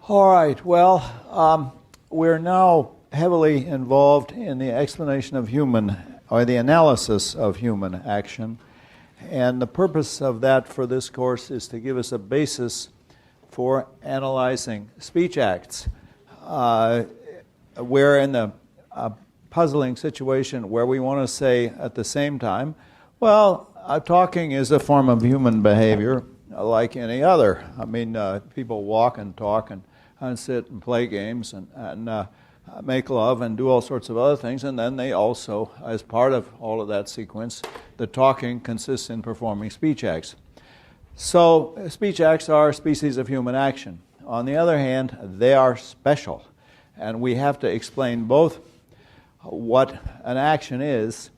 All right, well, we're now heavily involved in the explanation of human, or the analysis of human action. And the purpose of that for this course is to give us a basis for analyzing speech acts. We're in the puzzling situation where we want to say at the same time, well, talking is a form of human behavior like any other. I mean, people walk and talk and sit and play games and make love and do all sorts of other things, and then they also, as part of all of that sequence, the talking consists in performing speech acts. So speech acts are a species of human action. On the other hand, they are special, and we have to explain both what an action is,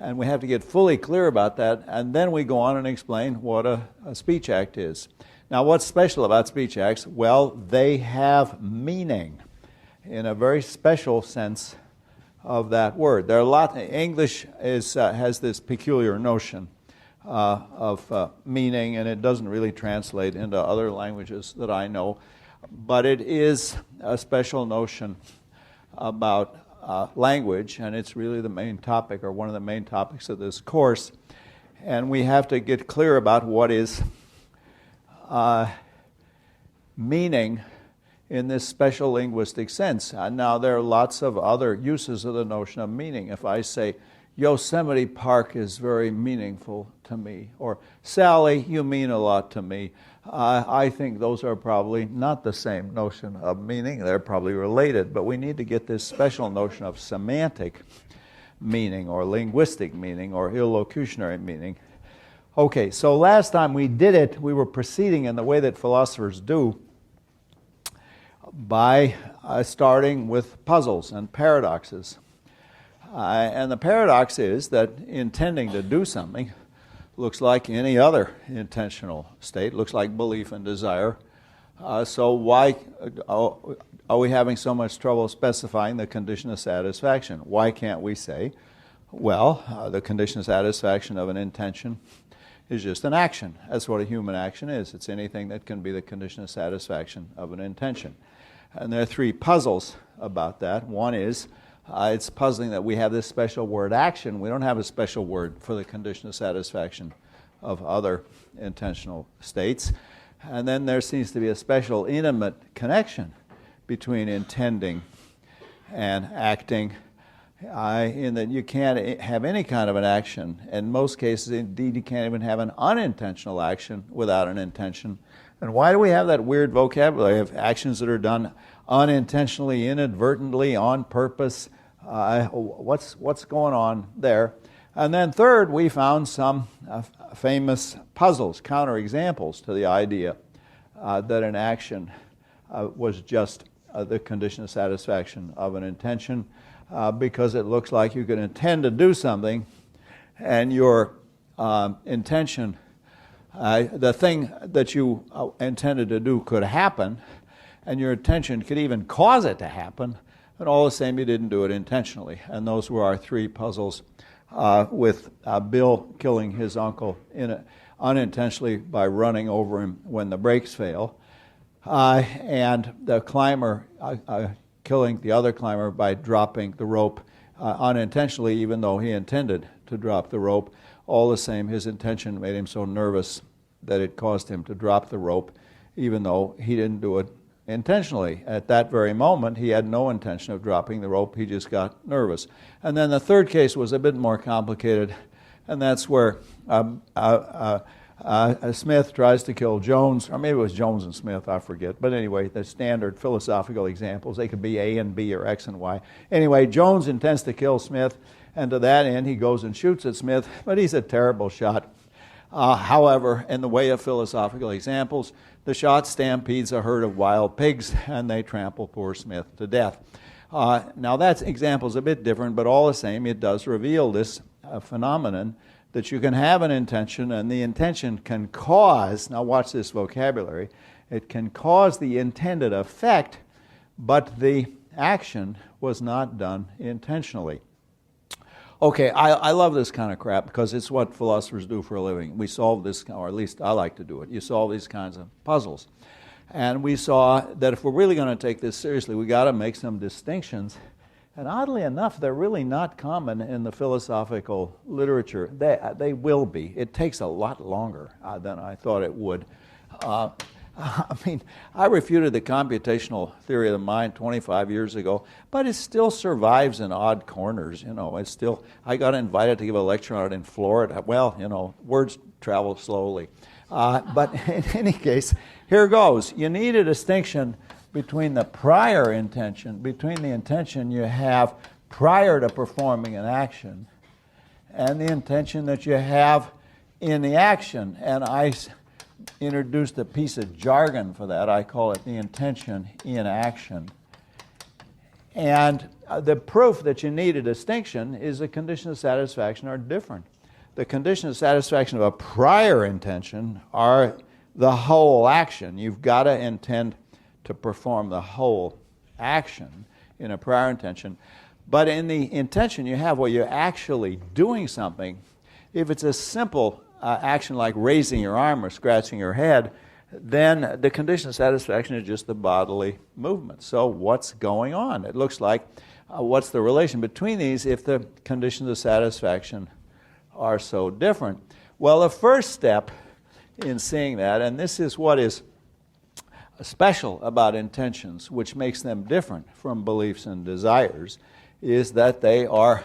and we have to get fully clear about that, and then we go on and explain what a speech act is. Now, what's special about speech acts? Well, they have meaning in a very special sense of that word. There are a lot. English has this peculiar notion of meaning, and it doesn't really translate into other languages that I know. But it is a special notion about language, and it's really the main topic, or one of the main topics of this course. And we have to get clear about what is meaning in this special linguistic sense. Now, there are lots of other uses of the notion of meaning. If I say, Yosemite Park is very meaningful to me, or Sally, you mean a lot to me, I think those are probably not the same notion of meaning. They're probably related, but we need to get this special notion of semantic meaning, or linguistic meaning, or illocutionary meaning. Okay, so last time we did it, we were proceeding in the way that philosophers do, by starting with puzzles and paradoxes. And the paradox is that intending to do something looks like any other intentional state, looks like belief and desire. So why are we having so much trouble specifying the condition of satisfaction? Why can't we say, well, the condition of satisfaction of an intention is just an action. That's what a human action is. It's anything that can be the condition of satisfaction of an intention. And there are three puzzles about that. One is, it's puzzling that we have this special word action. We don't have a special word for the condition of satisfaction of other intentional states. And then there seems to be a special intimate connection between intending and acting, in that you can't have any kind of an action. In most cases, indeed, you can't even have an unintentional action without an intention. And why do we have that weird vocabulary of actions that are done unintentionally, inadvertently, on purpose? What's going on there? And then third, we found some famous puzzles, counterexamples to the idea that an action was just the condition of satisfaction of an intention, because it looks like you can intend to do something, and your intention, the thing that you intended to do could happen, and your intention could even cause it to happen, and all the same you didn't do it intentionally. And those were our three puzzles, with Bill killing his uncle unintentionally by running over him when the brakes fail, and the climber killing the other climber by dropping the rope unintentionally, even though he intended to drop the rope. All the same, his intention made him so nervous that it caused him to drop the rope, even though he didn't do it intentionally. At that very moment, he had no intention of dropping the rope. He just got nervous. And then the third case was a bit more complicated, and that's where Smith tries to kill Jones, or maybe it was Jones and Smith, I forget. But anyway, the standard philosophical examples, they could be A and B or X and Y. Anyway, Jones intends to kill Smith, and to that end, he goes and shoots at Smith, but he's a terrible shot. However, in the way of philosophical examples, the shot stampedes a herd of wild pigs, and they trample poor Smith to death. Now, that example's a bit different, but all the same, it does reveal this phenomenon that you can have an intention, and the intention can cause, now watch this vocabulary, it can cause the intended effect, but the action was not done intentionally. Okay, I love this kind of crap because it's what philosophers do for a living. We solve this, or at least I like to do it. You solve these kinds of puzzles. And we saw that if we're really going to take this seriously, we got to make some distinctions. And oddly enough, they're really not common in the philosophical literature. They will be. It takes a lot longer than I thought it would. I mean, I refuted the computational theory of the mind 25 years ago, but it still survives in odd corners. You know, it's still. I got invited to give a lecture on it in Florida. Well, you know, words travel slowly. But in any case, here goes. You need a distinction between the prior intention, between the intention you have prior to performing an action, and the intention that you have in the action. And I introduced a piece of jargon for that. I call it the intention in action. And the proof that you need a distinction is the conditions of satisfaction are different. The conditions of satisfaction of a prior intention are the whole action. You've got to intend to perform the whole action in a prior intention. But in the intention you have where you're actually doing something, if it's a simple action like raising your arm or scratching your head, then the condition of satisfaction is just the bodily movement. So what's going on? It looks like what's the relation between these if the conditions of satisfaction are so different? Well, the first step in seeing that, and this is what is special about intentions, which makes them different from beliefs and desires, is that they are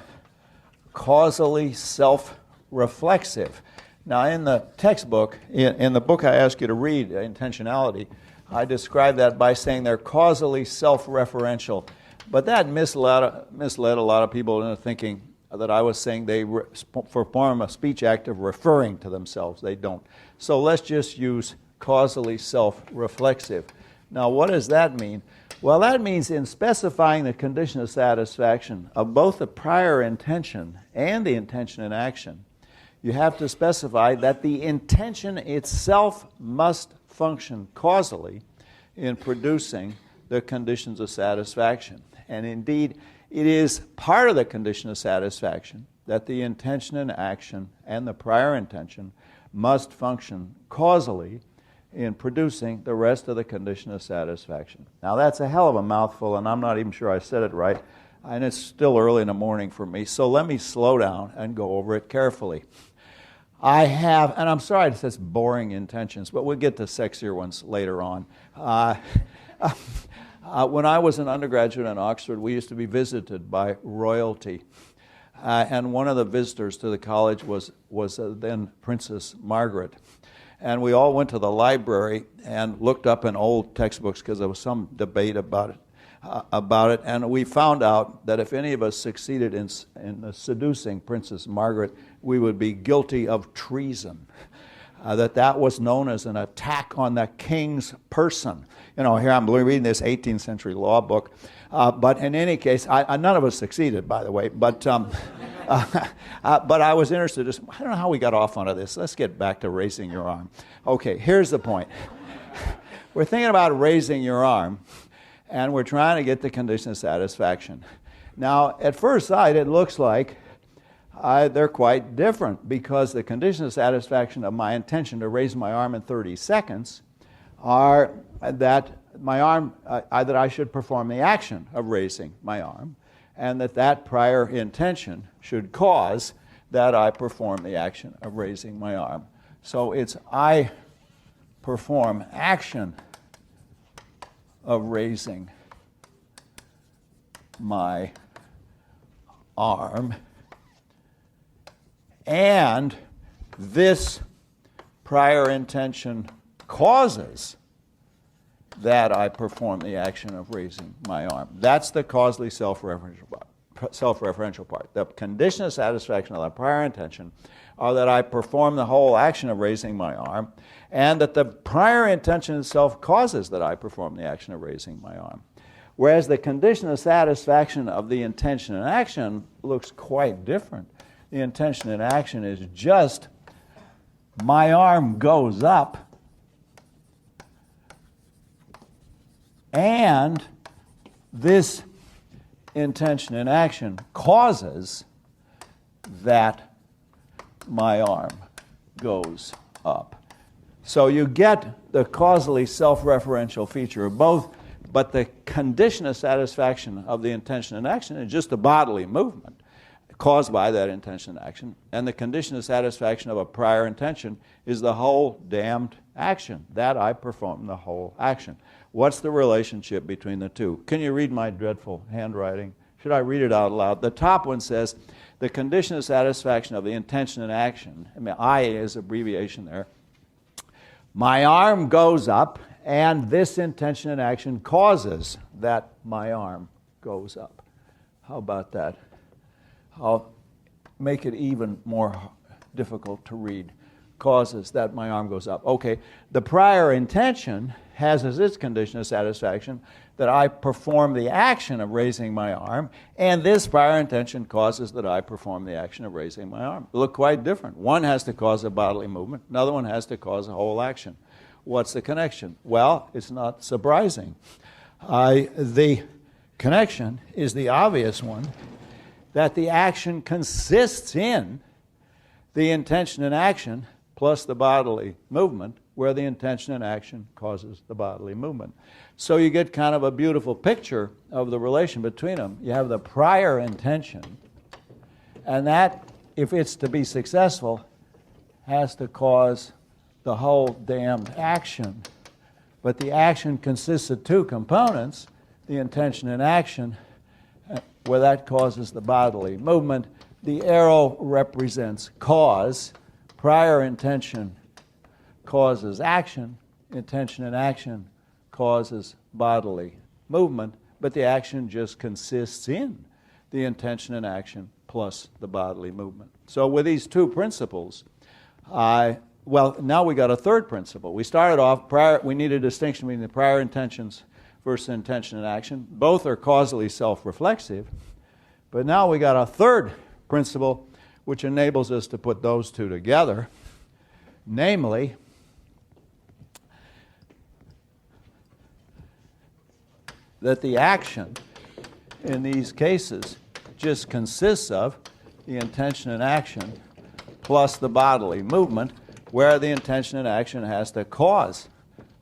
causally self-reflexive. Now, in the textbook, in the book I asked you to read, Intentionality, I describe that by saying they're causally self-referential. But that misled a lot of people into thinking that I was saying they perform a speech act of referring to themselves. They don't. So let's just use causally self-reflexive. Now, what does that mean? Well, that means in specifying the condition of satisfaction of both the prior intention and the intention in action, you have to specify that the intention itself must function causally in producing the conditions of satisfaction. And indeed, it is part of the condition of satisfaction that the intention in action and the prior intention must function causally in producing the rest of the condition of satisfaction. Now, that's a hell of a mouthful, and I'm not even sure I said it right, and it's still early in the morning for me, so let me slow down and go over it carefully. I have, and I'm sorry it says boring intentions, but we'll get to sexier ones later on. When I was an undergraduate in Oxford, we used to be visited by royalty. And one of the visitors to the college was then Princess Margaret. And we all went to the library and looked up in old textbooks because there was some debate about it. And we found out that if any of us succeeded in seducing Princess Margaret, we would be guilty of treason. That was known as an attack on the king's person. You know, here I'm reading this 18th century law book. But in any case, none of us succeeded, by the way. But I was interested. I don't know how we got off onto this. Let's get back to raising your arm. Okay, here's the point. We're thinking about raising your arm, and we're trying to get the condition of satisfaction. Now, at first sight, it looks like they're quite different because the condition of satisfaction of my intention to raise my arm in 30 seconds are that my arm, that I should perform the action of raising my arm, and that prior intention should cause that I perform the action of raising my arm. So it's I perform action of raising my arm, and this prior intention causes that I perform the action of raising my arm. That's the causally self-referential part. The condition of satisfaction of the prior intention are that I perform the whole action of raising my arm, and that the prior intention itself causes that I perform the action of raising my arm. Whereas the condition of satisfaction of the intention in action looks quite different. The intention in action is just my arm goes up, and this intention in action causes that my arm goes up. So you get the causally self-referential feature of both, but the condition of satisfaction of the intention and action is just a bodily movement caused by that intention and action, and the condition of satisfaction of a prior intention is the whole damned action, that I perform the whole action. What's the relationship between the two? Can you read my dreadful handwriting? Should I read it out loud? The top one says, the condition of satisfaction of the intention and action, I mean, I is abbreviation there. My arm goes up, and this intention and action causes that my arm goes up. How about that? I'll make it even more difficult to read. Causes that my arm goes up. Okay, the prior intention has as its condition of satisfaction that I perform the action of raising my arm, and this prior intention causes that I perform the action of raising my arm. They look quite different. One has to cause a bodily movement, another one has to cause a whole action. What's the connection? Well, it's not surprising. The connection is the obvious one, that the action consists in the intention and action plus the bodily movement, where the intention and action causes the bodily movement. So you get kind of a beautiful picture of the relation between them. You have the prior intention, and that, if it's to be successful, has to cause the whole damned action. But the action consists of two components, the intention and action, where that causes the bodily movement. The arrow represents cause. Prior intention causes action. Intention and action causes bodily movement, but the action just consists in the intention and action plus the bodily movement. So with these two principles, now we got a third principle. We started off, we need a distinction between the prior intentions versus intention and action. Both are causally self-reflexive, but now we got a third principle which enables us to put those two together, namely, that the action in these cases just consists of the intention and action plus the bodily movement, where the intention and action has to cause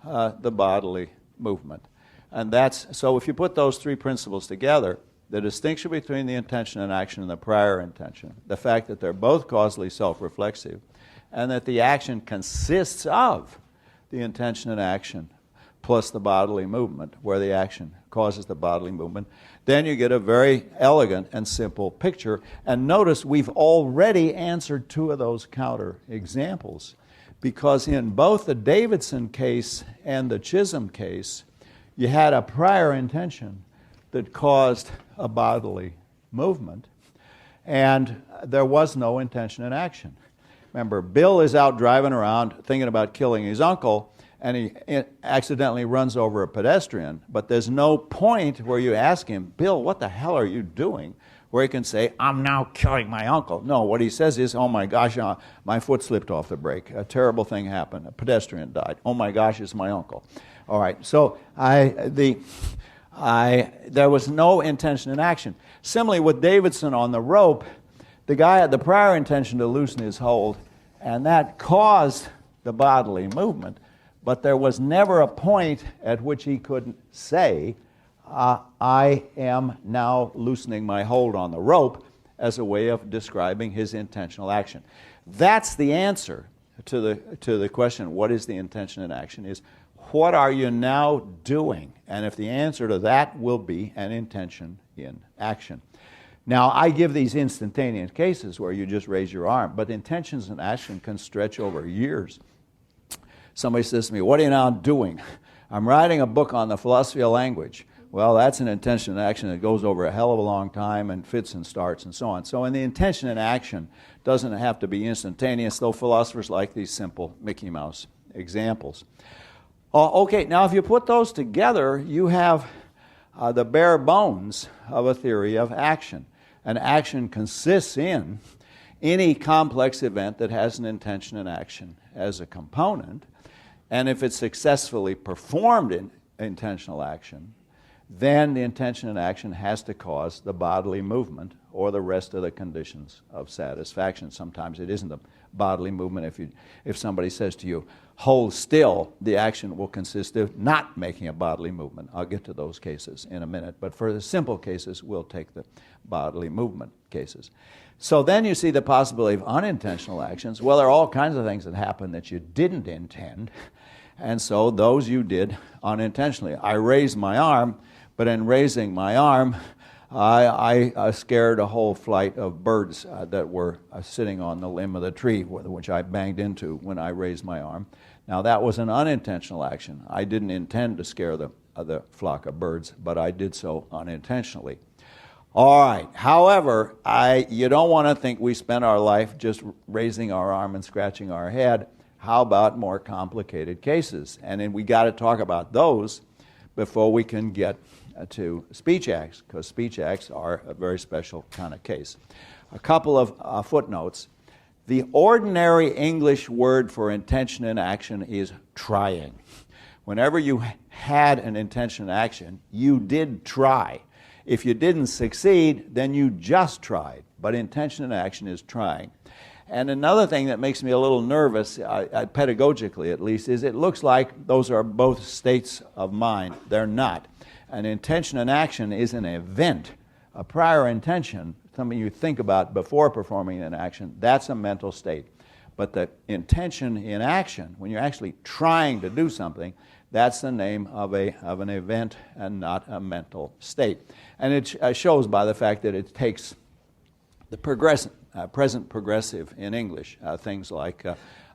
the bodily movement. And so if you put those three principles together, the distinction between the intention and action and the prior intention, the fact that they're both causally self-reflexive, and that the action consists of the intention and action plus the bodily movement, where the action causes the bodily movement, then you get a very elegant and simple picture. And notice we've already answered two of those counter examples, because in both the Davidson case and the Chisholm case, you had a prior intention that caused a bodily movement, and there was no intention and action. Remember, Bill is out driving around thinking about killing his uncle, and he accidentally runs over a pedestrian, but there's no point where you ask him, Bill, what the hell are you doing? Where he can say, I'm now killing my uncle. No, what he says is, oh my gosh, my foot slipped off the brake. A terrible thing happened. A pedestrian died. Oh my gosh, it's my uncle. All right, so there was no intention and action. Similarly, with Davidson on the rope, the guy had the prior intention to loosen his hold, and that caused the bodily movement. But there was never a point at which he could say, I am now loosening my hold on the rope, as a way of describing his intentional action. That's the answer to the question, what is the intention and action, is what are you now doing? And if the answer to that will be an intention in action. Now, I give these instantaneous cases where you just raise your arm, but intentions in action can stretch over years. Somebody says to me, what are you now doing? I'm writing a book on the philosophy of language. Well, that's an intention and action that goes over a hell of a long time and fits and starts and so on. So in the intention and action doesn't have to be instantaneous, though philosophers like these simple Mickey Mouse examples. Okay, now if you put those together, you have the bare bones of a theory of action. An action consists in any complex event that has an intention and action as a component, and if it's successfully performed in intentional action, then the intention and action has to cause the bodily movement or the rest of the conditions of satisfaction. Sometimes it isn't a bodily movement. If somebody says to you, hold still, the action will consist of not making a bodily movement. I'll get to those cases in a minute, but for the simple cases, we'll take the bodily movement cases. So then you see the possibility of unintentional actions. Well, there are all kinds of things that happen that you didn't intend, and so those you did unintentionally. I raised my arm, but in raising my arm, I scared a whole flight of birds that were sitting on the limb of the tree, which I banged into when I raised my arm. Now that was an unintentional action. I didn't intend to scare the flock of birds, but I did so unintentionally. All right. However, you don't want to think we spend our life just raising our arm and scratching our head. How about more complicated cases? And then we got to talk about those before we can get to speech acts, because speech acts are a very special kind of case. A couple of footnotes. The ordinary English word for intention in action is trying. Whenever you had an intention in action, you did try. If you didn't succeed, then you just tried. But intention in action is trying. And another thing that makes me a little nervous, pedagogically at least, is it looks like those are both states of mind. They're not. An intention in action is an event. A prior intention, something you think about before performing an action, that's a mental state. But the intention in action, when you're actually trying to do something, that's the name of an event and not a mental state. And it shows by the fact that it takes the present progressive in English, things like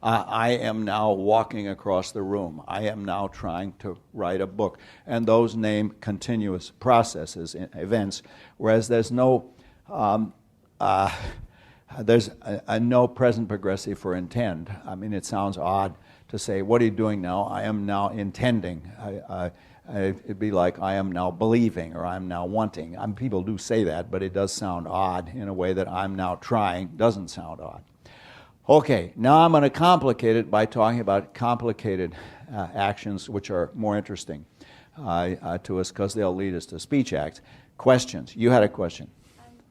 I am now walking across the room. I am now trying to write a book. And those name continuous processes, events, whereas there's no no present progressive for intend. I mean, it sounds odd to say, what are you doing now? I am now intending. It'd be like, I am now believing, or I'm now wanting. People do say that, but it does sound odd in a way that I'm now trying doesn't sound odd. Okay, now I'm going to complicate it by talking about complicated actions which are more interesting to us because they'll lead us to speech acts. Questions. You had a question.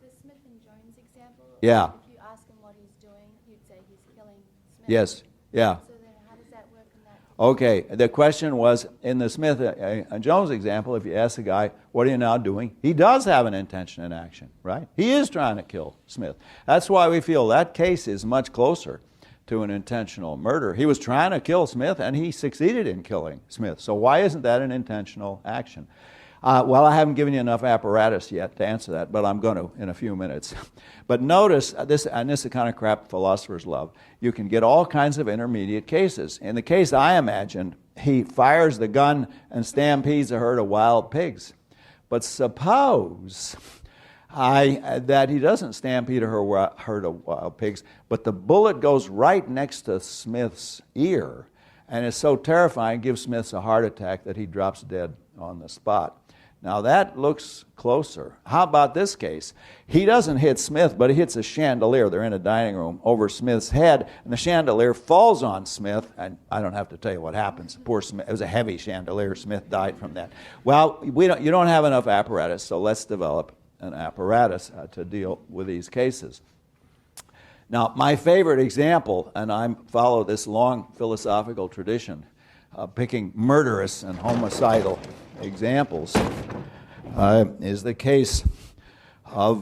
The Smith and Jones example. Yeah. If you ask him what he's doing, you'd say he's killing Smith. Yes. Yeah. So then how does that work in that? Okay, the question was, in the Smith and Jones example, if you ask the guy, what are you now doing? He does have an intention in action, right? He is trying to kill Smith. That's why we feel that case is much closer to an intentional murder. He was trying to kill Smith, and he succeeded in killing Smith. So why isn't that an intentional action? Well, I haven't given you enough apparatus yet to answer that, but I'm going to in a few minutes. But notice, this is the kind of crap philosophers love. You can get all kinds of intermediate cases. In the case I imagined, he fires the gun and stampedes a herd of wild pigs. But suppose that he doesn't stampede a herd of wild pigs, but the bullet goes right next to Smith's ear, and is so terrifying, gives Smith a heart attack that he drops dead on the spot. Now that looks closer. How about this case? He doesn't hit Smith, but he hits a chandelier. They're in a dining room over Smith's head, and the chandelier falls on Smith, and I don't have to tell you what happens. Poor Smith. It was a heavy chandelier. Smith died from that. Well, you don't have enough apparatus, so let's develop an apparatus to deal with these cases. Now, my favorite example, and I follow this long philosophical tradition, picking murderous and homicidal examples, is the case of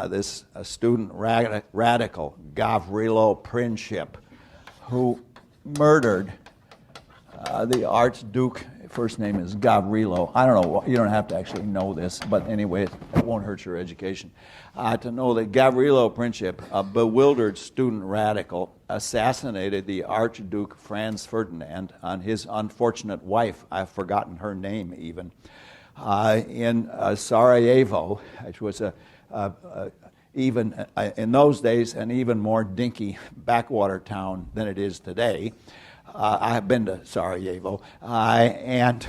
this student radical, Gavrilo Princip, who murdered the Archduke. First name is Gavrilo. I don't know, you don't have to actually know this, but anyway, it won't hurt your education. To know that Gavrilo Princip, a bewildered student radical, assassinated the Archduke Franz Ferdinand and his unfortunate wife, I've forgotten her name even, in Sarajevo, which was even in those days an even more dinky backwater town than it is today. I have been to Sarajevo, and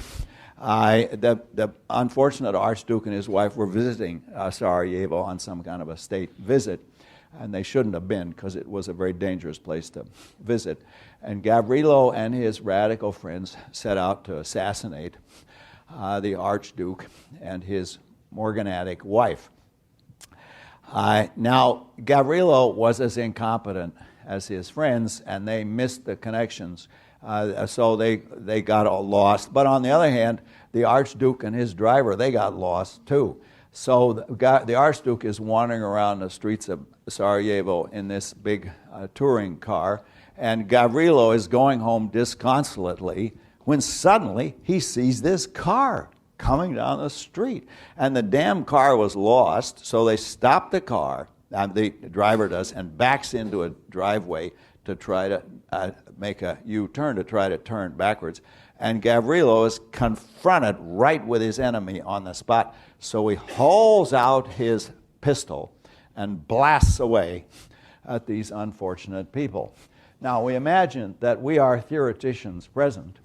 the unfortunate Archduke and his wife were visiting Sarajevo on some kind of a state visit, and they shouldn't have been because it was a very dangerous place to visit. And Gavrilo and his radical friends set out to assassinate the Archduke and his morganatic wife. Now, Gavrilo was as incompetent as his friends, and they missed the connections So they got all lost. But on the other hand, the Archduke and his driver, they got lost too. So the Archduke is wandering around the streets of Sarajevo in this big touring car, and Gavrilo is going home disconsolately when suddenly he sees this car coming down the street. And the damn car was lost, so they stop the car, the driver does, and backs into a driveway to try to make a U-turn, to try to turn backwards. And Gavrilo is confronted right with his enemy on the spot. So he hauls out his pistol and blasts away at these unfortunate people. Now, we imagine that we are theoreticians present,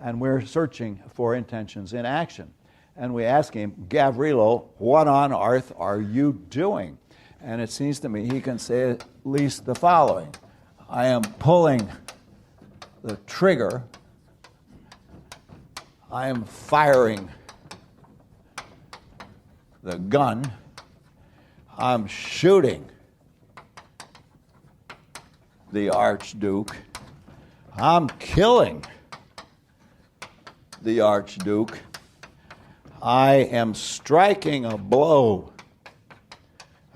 and we're searching for intentions in action. And we ask him, Gavrilo, what on earth are you doing? And it seems to me he can say at least the following. I am pulling the trigger. I am firing the gun. I'm shooting the Archduke. I'm killing the Archduke. I am striking a blow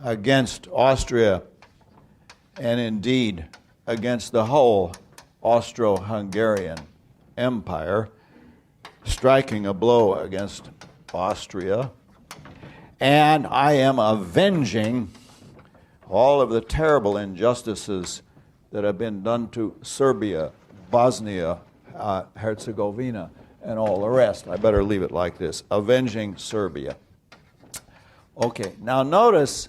against Austria and indeed against the whole Austro-Hungarian Empire, striking a blow against Austria, and I am avenging all of the terrible injustices that have been done to Serbia, Bosnia, Herzegovina, and all the rest. I better leave it like this, avenging Serbia. Okay, now notice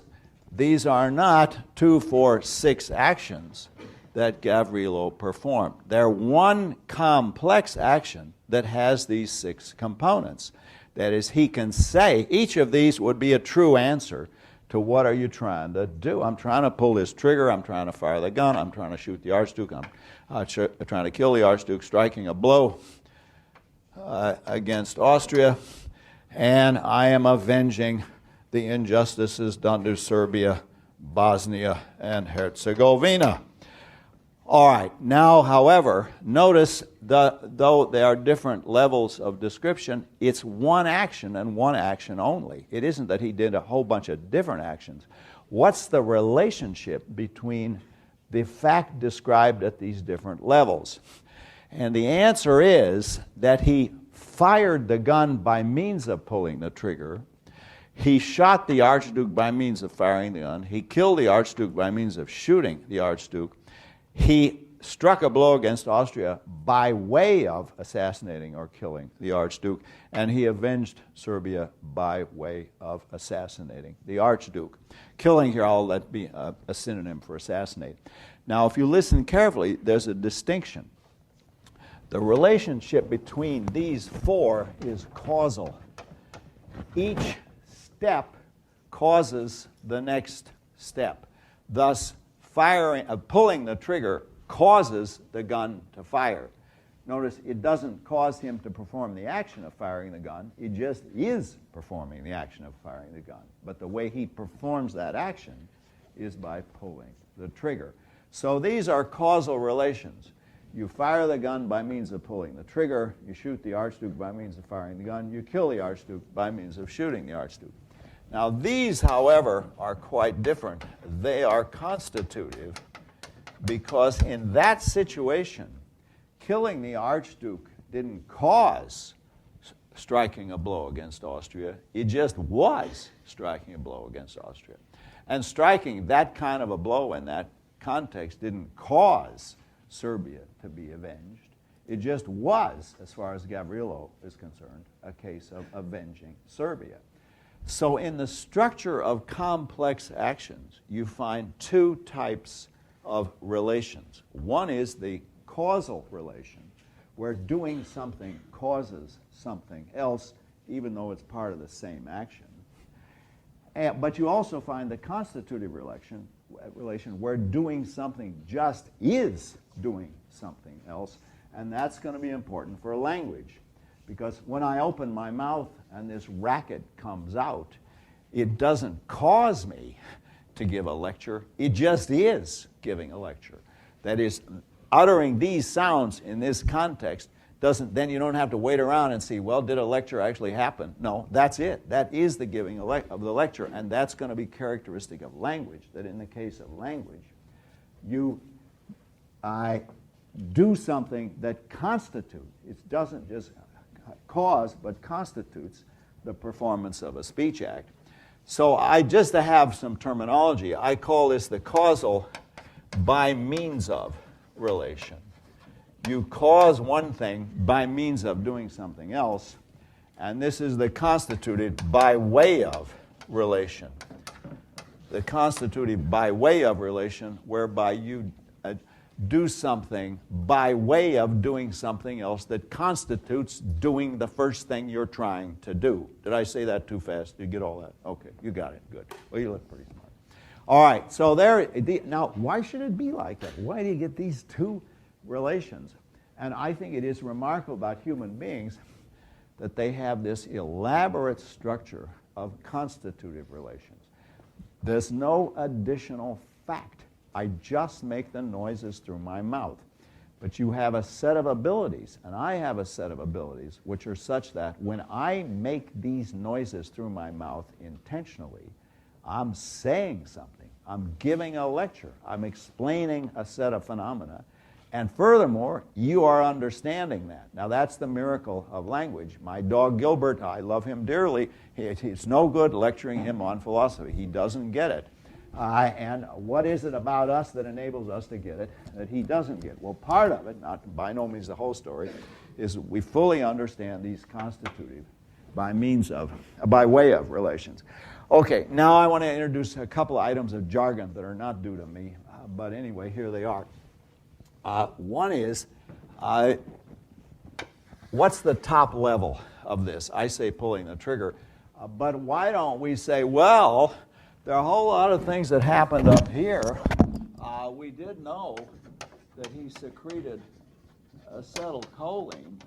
these are not 2, 4, 6 actions that Gavrilo performed. They're one complex action that has these 6 components. That is, he can say each of these would be a true answer to what are you trying to do. I'm trying to pull this trigger, I'm trying to fire the gun, I'm trying to shoot the Archduke, I'm trying to kill the Archduke, striking a blow against Austria, and I am avenging the injustices done to Serbia, Bosnia, and Herzegovina. All right, now, however, notice though there are different levels of description, it's one action and one action only. It isn't that he did a whole bunch of different actions. What's the relationship between the fact described at these different levels? And the answer is that he fired the gun by means of pulling the trigger. He shot the Archduke by means of firing the gun. He killed the Archduke by means of shooting the Archduke. He struck a blow against Austria by way of assassinating or killing the Archduke, and he avenged Serbia by way of assassinating the Archduke. Killing here, I'll let be a synonym for assassinate. Now, if you listen carefully, there's a distinction. The relationship between these 4 is causal. Each step causes the next step. Thus, pulling the trigger causes the gun to fire. Notice it doesn't cause him to perform the action of firing the gun. It just is performing the action of firing the gun. But the way he performs that action is by pulling the trigger. So these are causal relations. You fire the gun by means of pulling the trigger. You shoot the Archduke by means of firing the gun. You kill the Archduke by means of shooting the Archduke. Now these, however, are quite different. They are constitutive because in that situation, killing the Archduke didn't cause striking a blow against Austria. It just was striking a blow against Austria. And striking that kind of a blow in that context didn't cause Serbia to be avenged. It just was, as far as Gavrilo is concerned, a case of avenging Serbia. So in the structure of complex actions, you find 2 types of relations. One is the causal relation, where doing something causes something else, even though it's part of the same action. But you also find the constitutive relation where doing something just is doing something else, and that's going to be important for language. Because when I open my mouth and this racket comes out, it doesn't cause me to give a lecture. It just is giving a lecture. That is, uttering these sounds in this context doesn't, then you don't have to wait around and see, well, did a lecture actually happen? No, that's it. That is the giving of the lecture, and that's going to be characteristic of language, that in the case of language, you do something that constitutes, it doesn't just cause, but constitutes the performance of a speech act. So just to have some terminology, I call this the causal by means of relation. You cause one thing by means of doing something else, and this is the constituted by way of relation. The constituted by way of relation, whereby you do something by way of doing something else that constitutes doing the first thing you're trying to do. Did I say that too fast? Did you get all that? Okay, you got it. Good. Well, you look pretty smart. All right, so now why should it be like that? Why do you get these two relations? And I think it is remarkable about human beings that they have this elaborate structure of constitutive relations. There's no additional fact. I just make the noises through my mouth. But you have a set of abilities, and I have a set of abilities, which are such that when I make these noises through my mouth intentionally, I'm saying something. I'm giving a lecture. I'm explaining a set of phenomena. And furthermore, you are understanding that. Now, that's the miracle of language. My dog Gilbert, I love him dearly. It's no good lecturing him on philosophy. He doesn't get it. And what is it about us that enables us to get it that he doesn't get? Well, part of it, not by no means the whole story, is we fully understand these constitutive by way of relations. Okay, now I want to introduce a couple of items of jargon that are not due to me, but anyway, here they are. One is, what's the top level of this? I say pulling the trigger, but why don't we say, well, there are a whole lot of things that happened up here. We did know that he secreted acetylcholine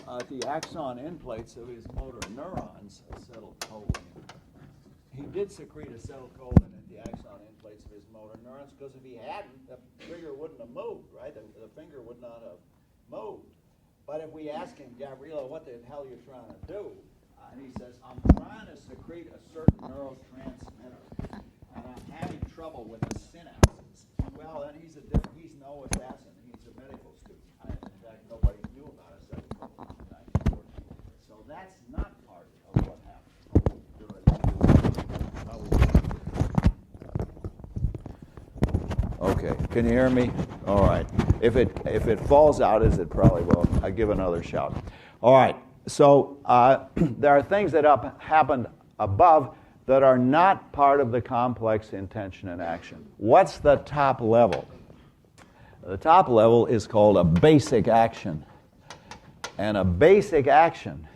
at the axon end plates of his motor neurons, acetylcholine. He did secrete acetylcholine at the axon end plates of his motor neurons, because if he hadn't, the trigger wouldn't have moved, right? The finger would not have moved. But if we ask him, Gavrilo, what the hell are you trying to do? And he says, I'm trying to secrete a certain neurotransmitter, and I'm having trouble with the synapses. Well, then he's no assassin. He's a medical student. In fact, nobody knew about acetylcholine in 1914. So that's not part of what happened. Okay, can you hear me? All right. If it falls out, as it probably will, I give another shout. All right. So there are things that happened above that are not part of the complex intention and action. What's the top level? The top level is called a basic action. And a basic action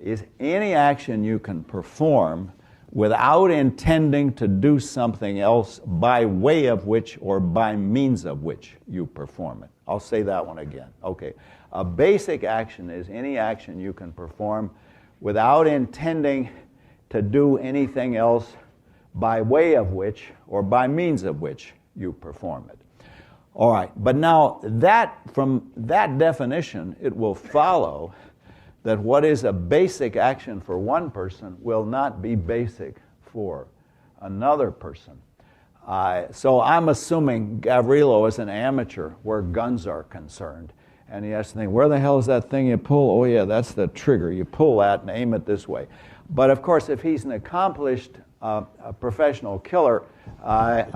is any action you can perform without intending to do something else by way of which or by means of which you perform it. I'll say that one again. Okay. A basic action is any action you can perform without intending to do anything else by way of which or by means of which you perform it. All right, but now from that definition, it will follow that what is a basic action for one person will not be basic for another person. So I'm assuming Gavrilo is an amateur where guns are concerned. And he has to think, where the hell is that thing you pull? Oh, yeah, that's the trigger. You pull that and aim it this way. But, of course, if he's an accomplished professional killer,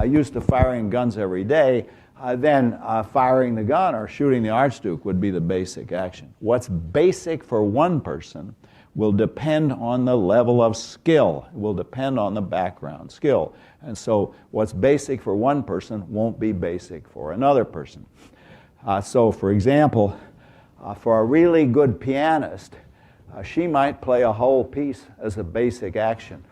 used to firing guns every day, then firing the gun or shooting the Archduke would be the basic action. What's basic for one person will depend on the level of skill. It will depend on the background skill. And so what's basic for one person won't be basic for another person. So, for example, for a really good pianist, she might play a whole piece as a basic action.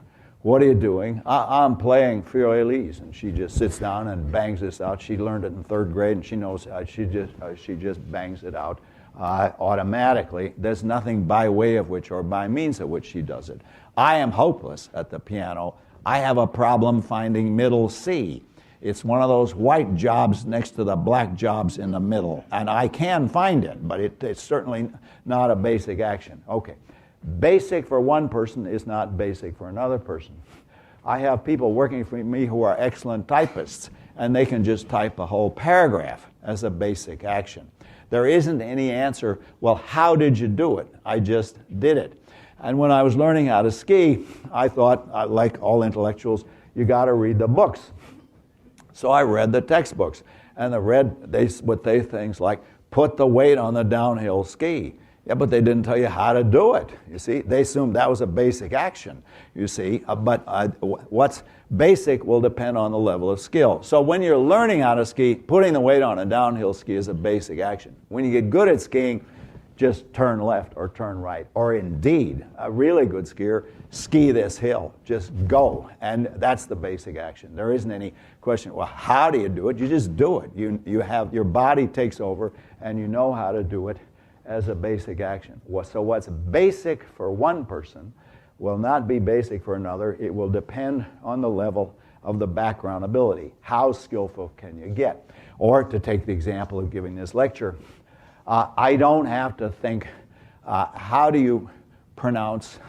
What are you doing? I'm playing Fiorilese, and she just sits down and bangs this out. She learned it in third grade, and she knows she just bangs it out automatically. There's nothing by way of which or by means of which she does it. I am hopeless at the piano. I have a problem finding middle C. It's one of those white jobs next to the black jobs in the middle. And I can find it, but it's certainly not a basic action. Okay. Basic for one person is not basic for another person. I have people working for me who are excellent typists, and they can just type a whole paragraph as a basic action. There isn't any answer, well, how did you do it? I just did it. And when I was learning how to ski, I thought, like all intellectuals, you got to read the books. So I read the textbooks, and they would say things like, put the weight on the downhill ski. Yeah, but they didn't tell you how to do it. You see, they assumed that was a basic action. You see, but what's basic will depend on the level of skill. So when you're learning how to ski, putting the weight on a downhill ski is a basic action. When you get good at skiing, just turn left or turn right. Or indeed, a really good skier, ski this hill. Just go. And that's the basic action. There isn't any question, well, how do you do it? You just do it. You have your body takes over, and you know how to do it as a basic action. So what's basic for one person will not be basic for another. It will depend on the level of the background ability. How skillful can you get? Or to take the example of giving this lecture, I don't have to think, how do you pronounce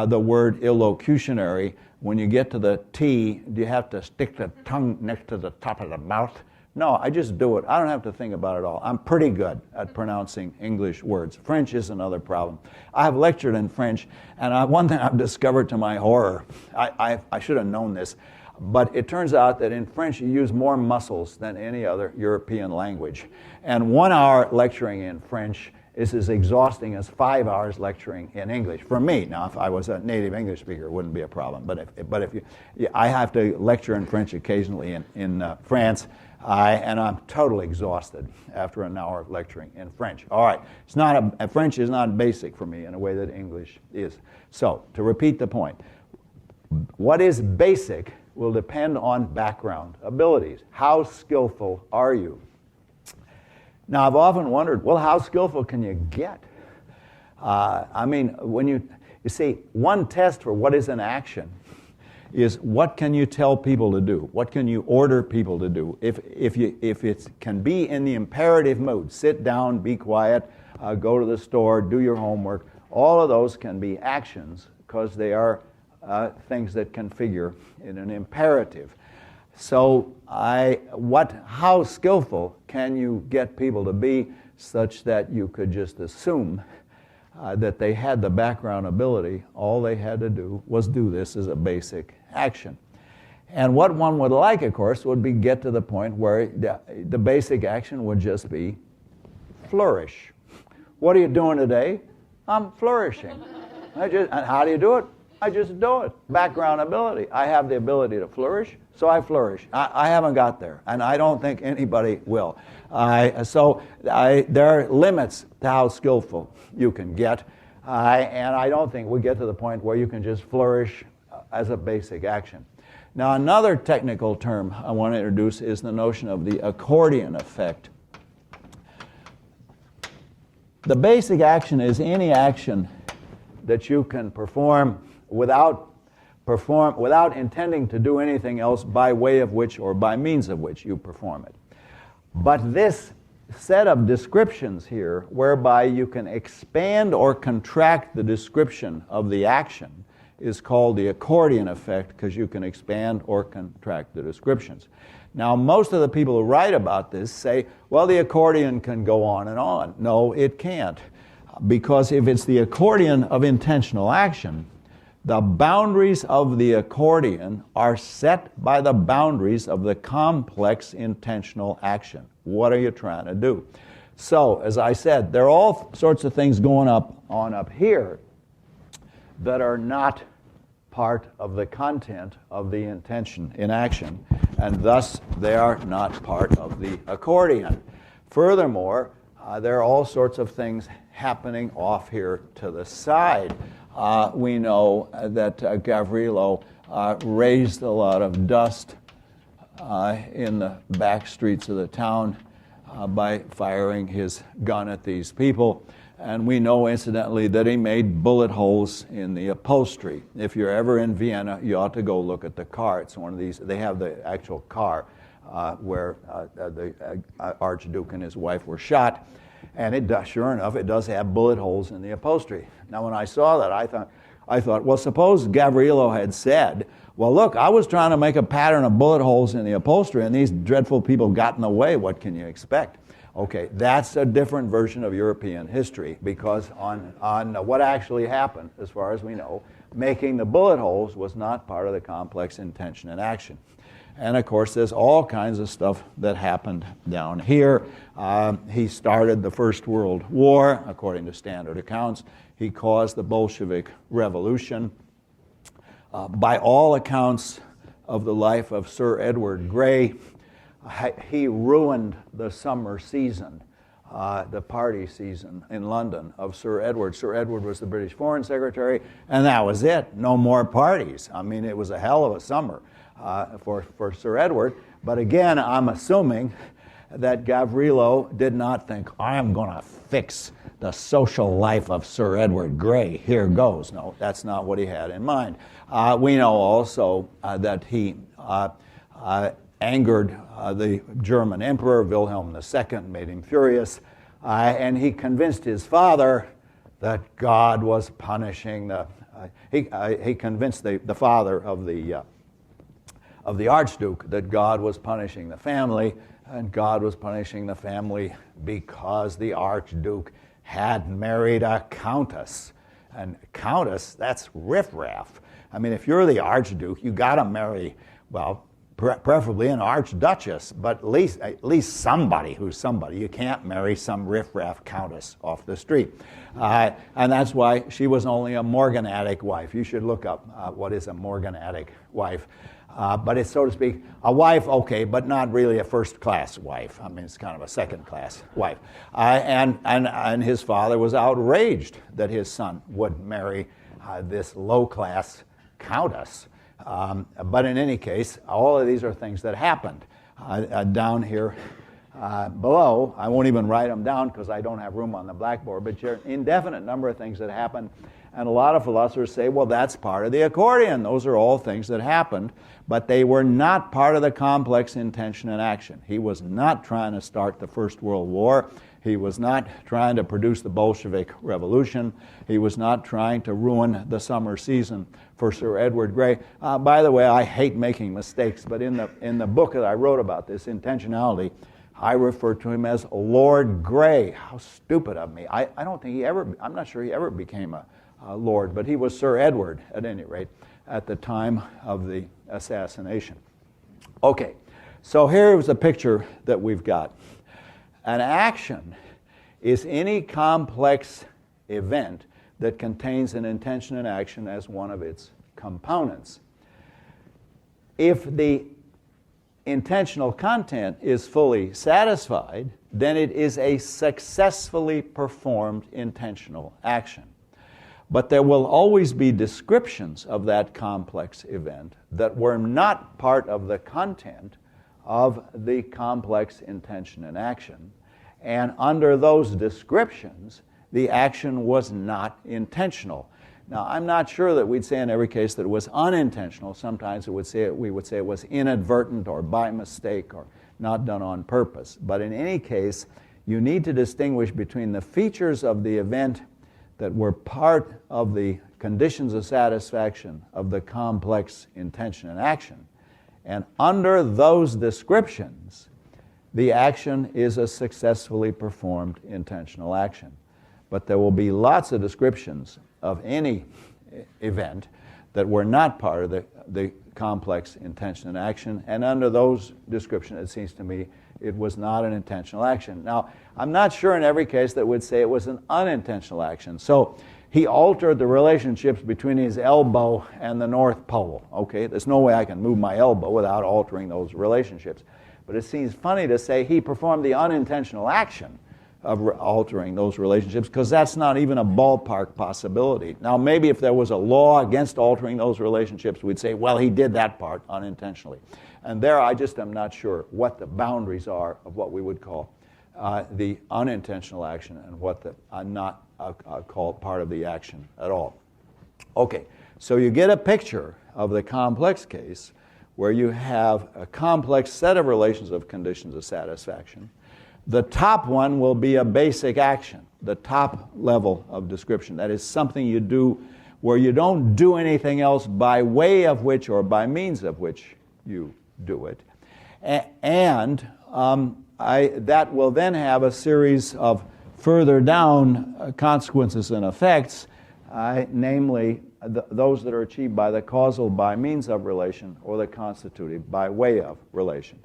the word illocutionary? When you get to the T, do you have to stick the tongue next to the top of the mouth? No, I just do it. I don't have to think about it at all. I'm pretty good at pronouncing English words. French is another problem. I have lectured in French, and one thing I've discovered to my horror, I should have known this, but it turns out that in French you use more muscles than any other European language. And 1 hour lecturing in French is as exhausting as 5 hours lecturing in English. For me, now if I was a native English speaker, it wouldn't be a problem. But I have to lecture in French occasionally in France, and I'm totally exhausted after an hour of lecturing in French. All right, French is not basic for me in a way that English is. So, to repeat the point, what is basic will depend on background abilities. How skillful are you? Now, I've often wondered, well, how skillful can you get? When you see, one test for what is an action is what can you tell people to do? What can you order people to do? If it can be in the imperative mood, sit down, be quiet, go to the store, do your homework, all of those can be actions because they are things that can figure in an imperative. So how skillful can you get people to be such that you could just assume that they had the background ability, all they had to do was do this as a basic action. And what one would like, of course, would be get to the point where the basic action would just be flourish. What are you doing today? I'm flourishing. And how do you do it? I just do it. Background ability. I have the ability to flourish, so I flourish. I haven't got there, and I don't think anybody will. There are limits to how skillful you can get, and I don't think we get to the point where you can just flourish as a basic action. Now, another technical term I want to introduce is the notion of the accordion effect. The basic action is any action that you can perform without intending to do anything else by way of which or by means of which you perform it. But this set of descriptions here, whereby you can expand or contract the description of the action, is called the accordion effect because you can expand or contract the descriptions. Now, most of the people who write about this say, well, the accordion can go on and on. No, it can't. Because if it's the accordion of intentional action, the boundaries of the accordion are set by the boundaries of the complex intentional action. What are you trying to do? So, as I said, there are all sorts of things going on up here that are not part of the content of the intention in action, and thus they are not part of the accordion. Furthermore, there are all sorts of things happening off here to the side. We know that Gavrilo raised a lot of dust in the back streets of the town by firing his gun at these people. And we know, incidentally, that he made bullet holes in the upholstery. If you're ever in Vienna, you ought to go look at the car. It's one of these, they have the actual car where the Archduke and his wife were shot. And it does, sure enough, it does have bullet holes in the upholstery. Now, when I saw that, I thought, well, suppose Gavrilo had said, well, look, I was trying to make a pattern of bullet holes in the upholstery, and these dreadful people got in the way. What can you expect? Okay, that's a different version of European history, because on what actually happened, as far as we know, making the bullet holes was not part of the complex intention and action. And of course, there's all kinds of stuff that happened down here. He started the First World War, according to standard accounts. He caused the Bolshevik Revolution. By all accounts of the life of Sir Edward Grey, he ruined the summer season, the party season in London of Sir Edward. Sir Edward was the British Foreign Secretary, and that was it. No more parties. I mean, it was a hell of a summer for Sir Edward. But again, I'm assuming that Gavrilo did not think, I am going to fix the social life of Sir Edward Grey. Here goes. No, that's not what he had in mind. We know also that he angered the German Emperor Wilhelm II, made him furious, and he convinced his father that God was punishing he convinced the father of the Archduke that God was punishing the family, and God was punishing the family because the Archduke had married a countess. And countess, that's riffraff. I mean, if you're the Archduke, you got to marry, well, preferably an archduchess, but at least somebody who's somebody. You can't marry some riffraff countess off the street. And that's why she was only a morganatic wife. You should look up what is a morganatic wife. But it's, so to speak, a wife, okay, but not really a first-class wife. I mean, it's kind of a second-class wife. And his father was outraged that his son would marry this low-class countess. But in any case, all of these are things that happened. Down here below, I won't even write them down because I don't have room on the blackboard, but there are an indefinite number of things that happened. And a lot of philosophers say, well, that's part of the accordion. Those are all things that happened, but they were not part of the complex intention and action. He was not trying to start the First World War. He was not trying to produce the Bolshevik Revolution. He was not trying to ruin the summer season for Sir Edward Grey. By the way, I hate making mistakes, but in the book that I wrote about this, Intentionality, I refer to him as Lord Grey. How stupid of me. I don't think I'm not sure he ever became a lord, but he was Sir Edward, at any rate, at the time of the assassination. Okay, so here is a picture that we've got. An action is any complex event that contains an intention and action as one of its components. If the intentional content is fully satisfied, then it is a successfully performed intentional action. But there will always be descriptions of that complex event that were not part of the content of the complex intention and action. And under those descriptions, the action was not intentional. Now, I'm not sure that we'd say in every case that it was unintentional. Sometimes we would say it was inadvertent or by mistake or not done on purpose. But in any case, you need to distinguish between the features of the event that were part of the conditions of satisfaction of the complex intention and action. And under those descriptions, the action is a successfully performed intentional action. But there will be lots of descriptions of any event that were not part of the complex intention and action. And under those descriptions, it seems to me, it was not an intentional action. Now, I'm not sure in every case that would say it was an unintentional action. So he altered the relationships between his elbow and the North Pole. Okay, there's no way I can move my elbow without altering those relationships. But it seems funny to say he performed the unintentional action of altering those relationships, because that's not even a ballpark possibility. Now, maybe if there was a law against altering those relationships, we'd say, well, he did that part unintentionally. And there I just am not sure what the boundaries are of what we would call the unintentional action and what the not called part of the action at all. Okay, so you get a picture of the complex case where you have a complex set of relations of conditions of satisfaction. The top one will be a basic action, the top level of description. That is something you do where you don't do anything else by way of which or by means of which you do it. That will then have a series of further down consequences and effects, namely those that are achieved by the causal by means of relation or the constitutive by way of relation.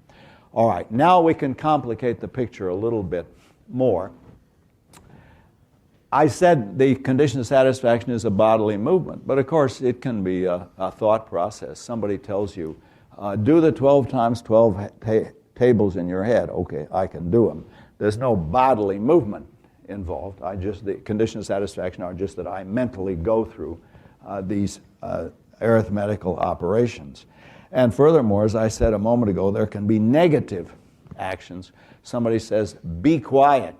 All right, now we can complicate the picture a little bit more. I said the condition of satisfaction is a bodily movement, but of course it can be a thought process. Somebody tells you, do the 12 times 12 tables in your head. Okay, I can do them. There's no bodily movement involved. The condition of satisfaction are just that I mentally go through these arithmetical operations. And furthermore, as I said a moment ago, there can be negative actions. Somebody says, be quiet,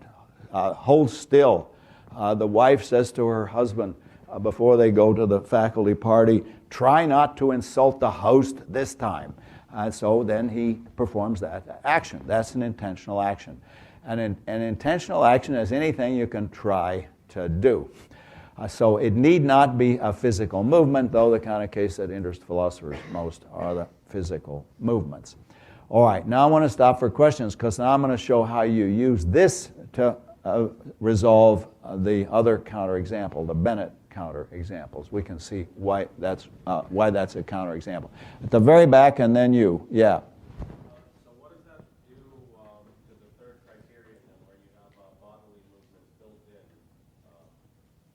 hold still. The wife says to her husband before they go to the faculty party, try not to insult the host this time. So then he performs that action. That's an intentional action. And an intentional action is anything you can try to do. So it need not be a physical movement, though the kind of case that interests philosophers most are the physical movements. All right, now I want to stop for questions because now I'm going to show how you use this to resolve the other counterexample, the Bennett counterexamples. We can see why that's a counterexample. At the very back, and then you. Yeah. So what does that do to the third criterion, then, where you have bodily movements built in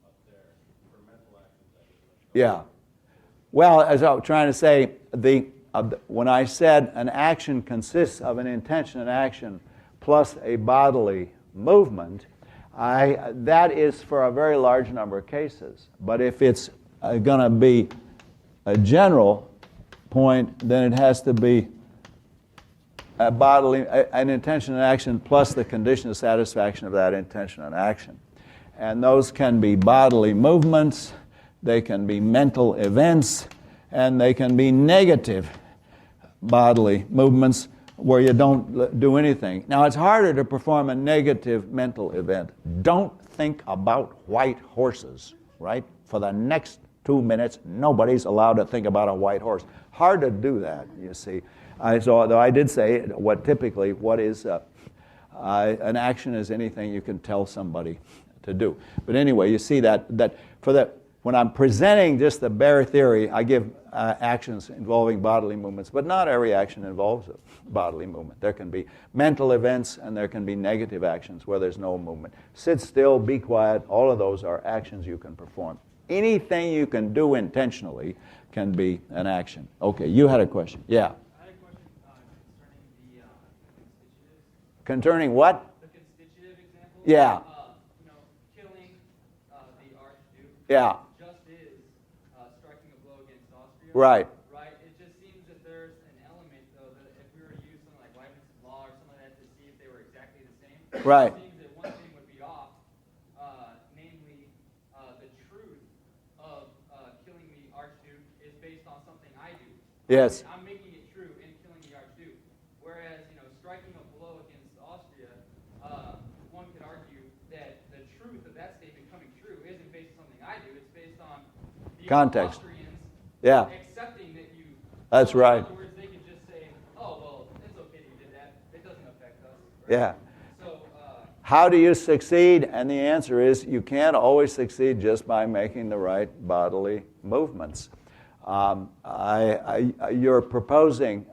up there for mental actions? Yeah. Well, as I was trying to say, when I said an action consists of an intention and action plus a bodily movement, that is for a very large number of cases. But if it's going to be a general point, then it has to be an intention and action plus the condition of satisfaction of that intention and action. And those can be bodily movements, they can be mental events, and they can be negative bodily movements where you don't do anything. Now, it's harder to perform a negative mental event. Don't think about white horses, right? For the next 2 minutes, nobody's allowed to think about a white horse. Hard to do that, you see. Though I did say what is an action is anything you can tell somebody to do. But anyway, you see that when I'm presenting just the bare theory, I give actions involving bodily movements, but not every action involves a bodily movement. There can be mental events and there can be negative actions where there's no movement. Sit still, be quiet, all of those are actions you can perform. Anything you can do intentionally can be an action. Okay, you had a question. Yeah. I had a question concerning the constitutive. Concerning what? The constitutive example. Yeah. Killing the Archduke. Yeah. Just is striking a blow against Austria. Right. Right. It just seems that there's an element, though, that if we were to use something like Leibniz's law or something like that to see if they were exactly the same, Right. it seems that one thing would be off, namely the truth of killing the Archduke is based on something I do. Yes. I'm making it true in killing the Archduke. Whereas, striking a blow against Austria, one could argue that the truth of that statement coming true isn't based on something I do. It's based on the Context. Austrians accepting that you. That's right. In other words, they could just say, "Oh, well, it's okay that you did that. It doesn't affect us." Right? Yeah. So. How do you succeed? And the answer is you can't always succeed just by making the right bodily movements. You're proposing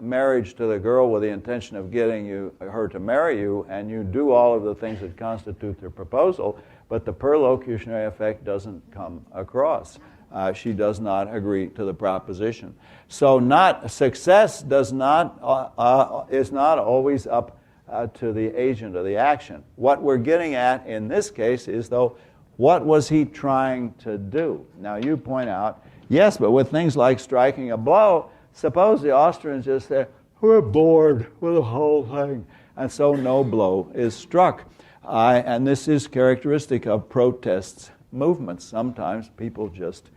marriage to the girl with the intention of getting her to marry you, and you do all of the things that constitute the proposal, but the perlocutionary effect doesn't come across. She does not agree to the proposition. So success is not always up to the agent of the action. What we're getting at in this case is, though, what was he trying to do? Now, you point out, yes, but with things like striking a blow, suppose the Austrians just say, we're bored with the whole thing, and so no blow is struck. And this is characteristic of protest movements. Sometimes people just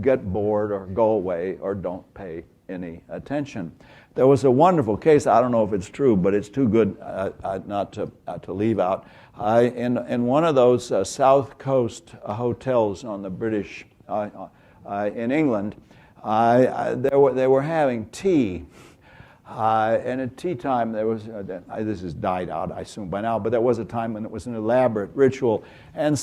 get bored or go away or don't pay any attention. There was a wonderful case, I don't know if it's true, but it's too good not to leave out. In one of those South Coast hotels on the British, in England, they were having tea. And at tea time, there was, this has died out, I assume, by now, but there was a time when it was an elaborate ritual. And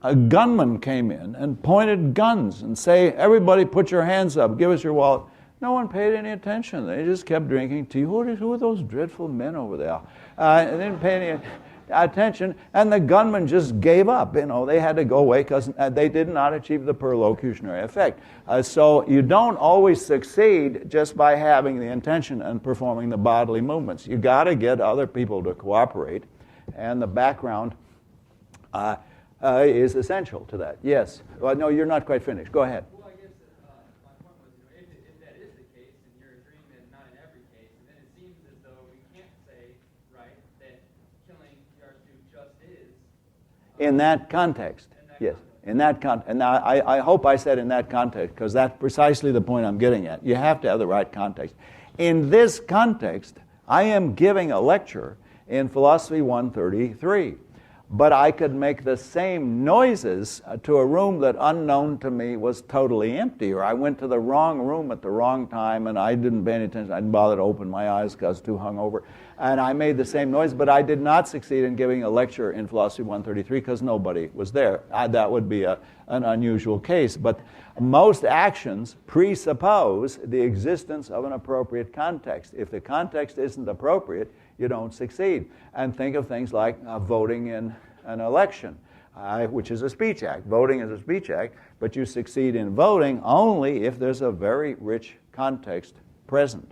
a gunman came in and pointed guns and say, everybody put your hands up, give us your wallet. No one paid any attention. They just kept drinking tea. Who are those dreadful men over there? And didn't pay any attention, and the gunman just gave up. They had to go away because they did not achieve the perlocutionary effect. So you don't always succeed just by having the intention and performing the bodily movements. You got to get other people to cooperate, and the background is essential to that. Yes. Well, no, you're not quite finished. Go ahead. Well, I guess my point was, if that is the case, and you're agreeing that not in every case, then it seems as though we can't say, right, that killing the Archduke just is. In that context, yes. In that context. And now I hope I said in that context, because that's precisely the point I'm getting at. You have to have the right context. In this context, I am giving a lecture in Philosophy 133. But I could make the same noises to a room that, unknown to me, was totally empty. Or I went to the wrong room at the wrong time and I didn't pay any attention. I didn't bother to open my eyes because I was too hungover. And I made the same noise, but I did not succeed in giving a lecture in Philosophy 133 because nobody was there. That would be an unusual case. But most actions presuppose the existence of an appropriate context. If the context isn't appropriate, you don't succeed. And think of things like voting in an election, which is a speech act. Voting is a speech act, but you succeed in voting only if there's a very rich context present.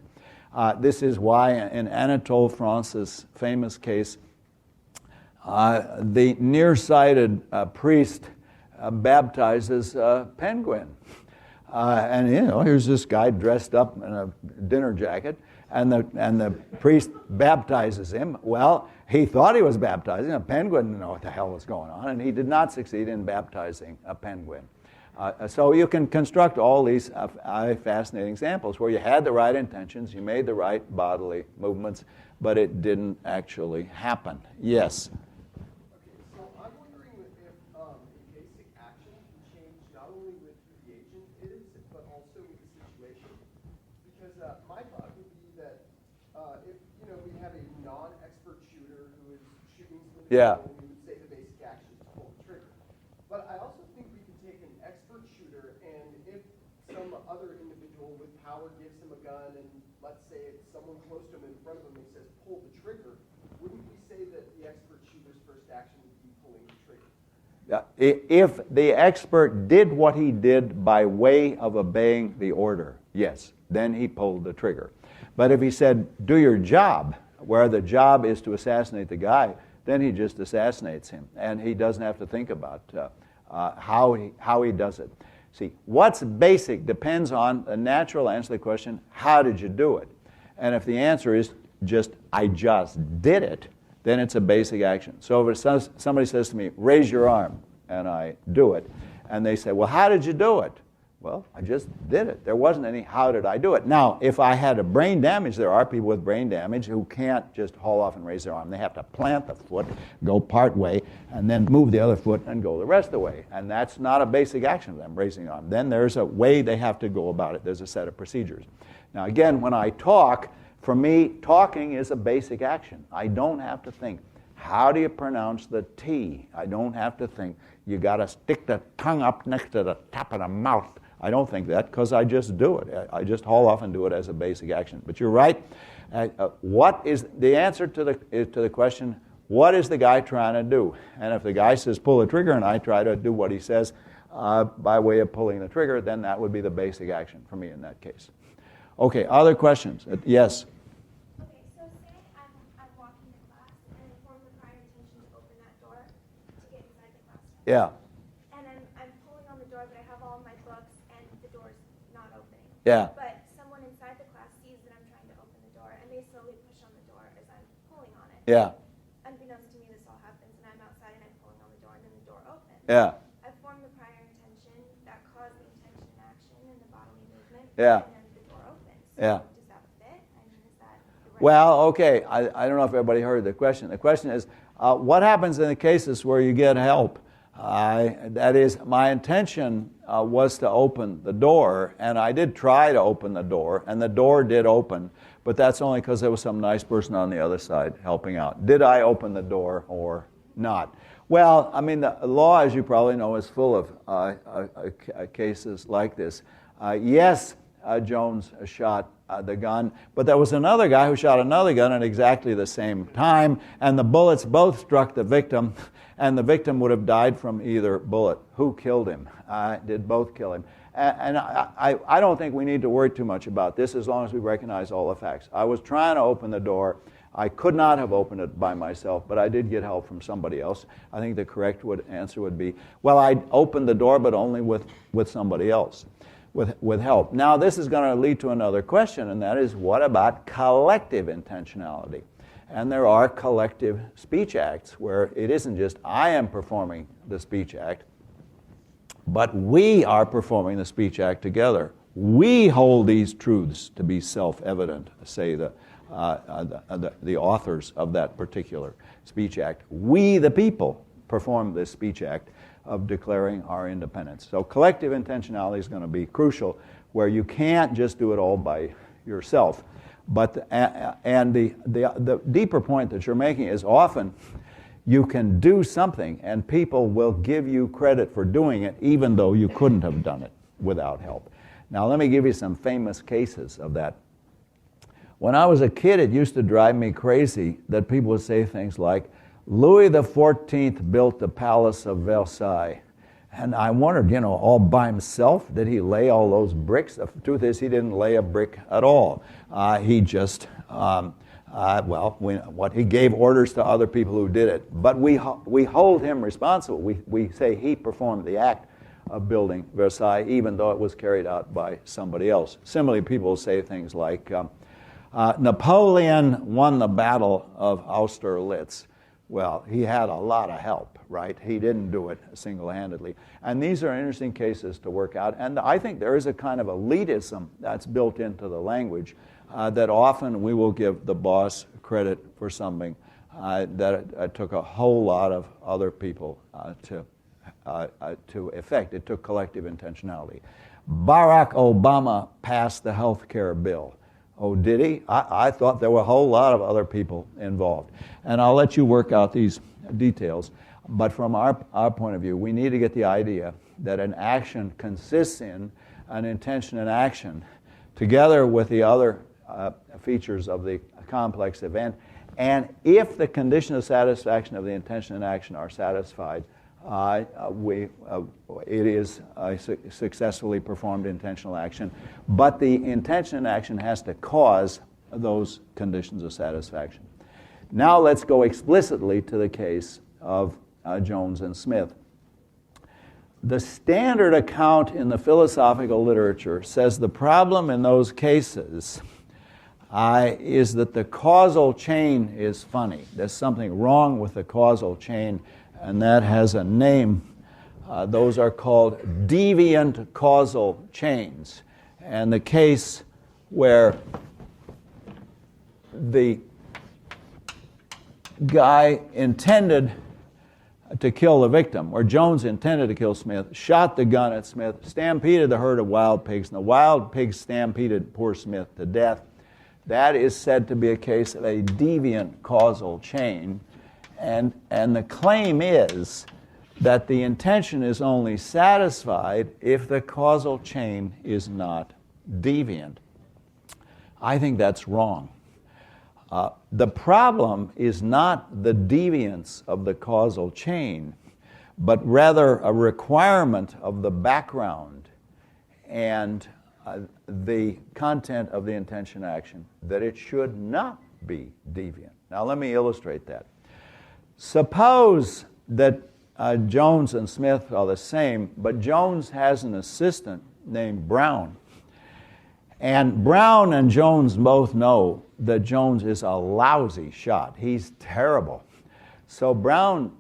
This is why in Anatole France's famous case, the nearsighted priest baptizes a penguin. And here's this guy dressed up in a dinner jacket, and the priest baptizes him. Well, he thought he was baptizing a penguin, didn't know what the hell was going on, and he did not succeed in baptizing a penguin. So you can construct all these fascinating examples where you had the right intentions, you made the right bodily movements, but it didn't actually happen. Yes? Okay, so I'm wondering if a basic action can change not only with who the agent is, but also with the situation. Because my thought would be that if we have a non-expert shooter who is shooting somebody, we would say the basic action is to pull the trigger. But I also think we could take an expert shooter, and if some other individual with power gives him a gun, and let's say it's someone close to him in front of him and says pull the trigger, wouldn't we say that the expert shooter's first action would be pulling the trigger? If the expert did what he did by way of obeying the order, yes, then he pulled the trigger. But if he said, do your job, where the job is to assassinate the guy, then he just assassinates him, and he doesn't have to think about how he does it. See, what's basic depends on the natural answer to the question, how did you do it? And if the answer is just, I just did it, then it's a basic action. So if somebody says to me, raise your arm, and I do it, and they say, well, how did you do it? Well, I just did it. There wasn't any how did I do it. Now, if I had a brain damage, there are people with brain damage who can't just haul off and raise their arm. They have to plant the foot, go part way, and then move the other foot and go the rest of the way. And that's not a basic action of them, raising the arm. Then there's a way they have to go about it. There's a set of procedures. Now, again, when I talk, for me, talking is a basic action. I don't have to think, how do you pronounce the T? I don't have to think, you got to stick the tongue up next to the top of the mouth. I don't think that because I just do it. I just haul off and do it as a basic action. But you're right. What is the answer to the question, what is the guy trying to do? And if the guy says pull the trigger and I try to do what he says by way of pulling the trigger, then that would be the basic action for me in that case. Okay, other questions? Yes? Okay, so say I'm walking to class and I form the prior intention to open that door to get inside the classroom. Yeah. And I'm pulling on the door, but I have all my books and the door's not opening. Yeah. But someone inside the class sees that I'm trying to open the door, and they slowly push on the door as I'm pulling on it. Yeah. Unbeknownst to me, this all happens, and I'm outside and I'm pulling on the door, and then the door opens. Yeah. I formed the prior intention that caused the intention in action and the bodily movement. Yeah. And then the door opens. Yeah. does that fit? I mean, is that the right Well, okay, I don't know if everybody heard the question. The question is, what happens in the cases where you get help? That is, my intention was to open the door, and I did try to open the door, and the door did open, but that's only because there was some nice person on the other side helping out. Did I open the door or not? Well, I mean, the law, as you probably know, is full of cases like this. Yes, Jones shot the gun, but there was another guy who shot another gun at exactly the same time, and the bullets both struck the victim, and the victim would have died from either bullet. Who killed him? Did both kill him? And I don't think we need to worry too much about this as long as we recognize all the facts. I was trying to open the door. I could not have opened it by myself, but I did get help from somebody else. I think the correct answer would be, well, I opened the door, but only with somebody else, with help. Now, this is going to lead to another question, and that is, what about collective intentionality? And there are collective speech acts where it isn't just I am performing the speech act, but we are performing the speech act together. We hold these truths to be self-evident, say the authors of that particular speech act. We, the people, perform this speech act of declaring our independence. So collective intentionality is going to be crucial, where you can't just do it all by yourself. But and the deeper point that you're making is often you can do something and people will give you credit for doing it even though you couldn't have done it without help. Now let me give you some famous cases of that. When I was a kid, it used to drive me crazy that people would say things like, Louis XIV built the Palace of Versailles. And I wondered, all by himself, did he lay all those bricks? The truth is, he didn't lay a brick at all. He just, he gave orders to other people who did it. But we hold him responsible. We say he performed the act of building Versailles, even though it was carried out by somebody else. Similarly, people say things like, Napoleon won the Battle of Austerlitz. Well, he had a lot of help, right? He didn't do it single-handedly. And these are interesting cases to work out. And I think there is a kind of elitism that's built into the language that often we will give the boss credit for something that it took a whole lot of other people to effect. It took collective intentionality. Barack Obama passed the health care bill. Oh, did he? I thought there were a whole lot of other people involved. And I'll let you work out these details. But from our point of view, we need to get the idea that an action consists in an intention and action together with the other features of the complex event. And if the condition of satisfaction of the intention and action are satisfied, it is a successfully performed intentional action, but the intention and action has to cause those conditions of satisfaction. Now let's go explicitly to the case of Jones and Smith. The standard account in the philosophical literature says the problem in those cases is that the causal chain is funny. There's something wrong with the causal chain, and that has a name. Those are called deviant causal chains. And the case where the guy intended to kill the victim, or Jones intended to kill Smith, shot the gun at Smith, stampeded the herd of wild pigs, and the wild pigs stampeded poor Smith to death. That is said to be a case of a deviant causal chain. And the claim is that the intention is only satisfied if the causal chain is not deviant. I think that's wrong. The problem is not the deviance of the causal chain, but rather a requirement of the background and the content of the intention action that it should not be deviant. Now let me illustrate that. Suppose that Jones and Smith are the same, but Jones has an assistant named Brown. And Brown and Jones both know that Jones is a lousy shot. He's terrible. So Brown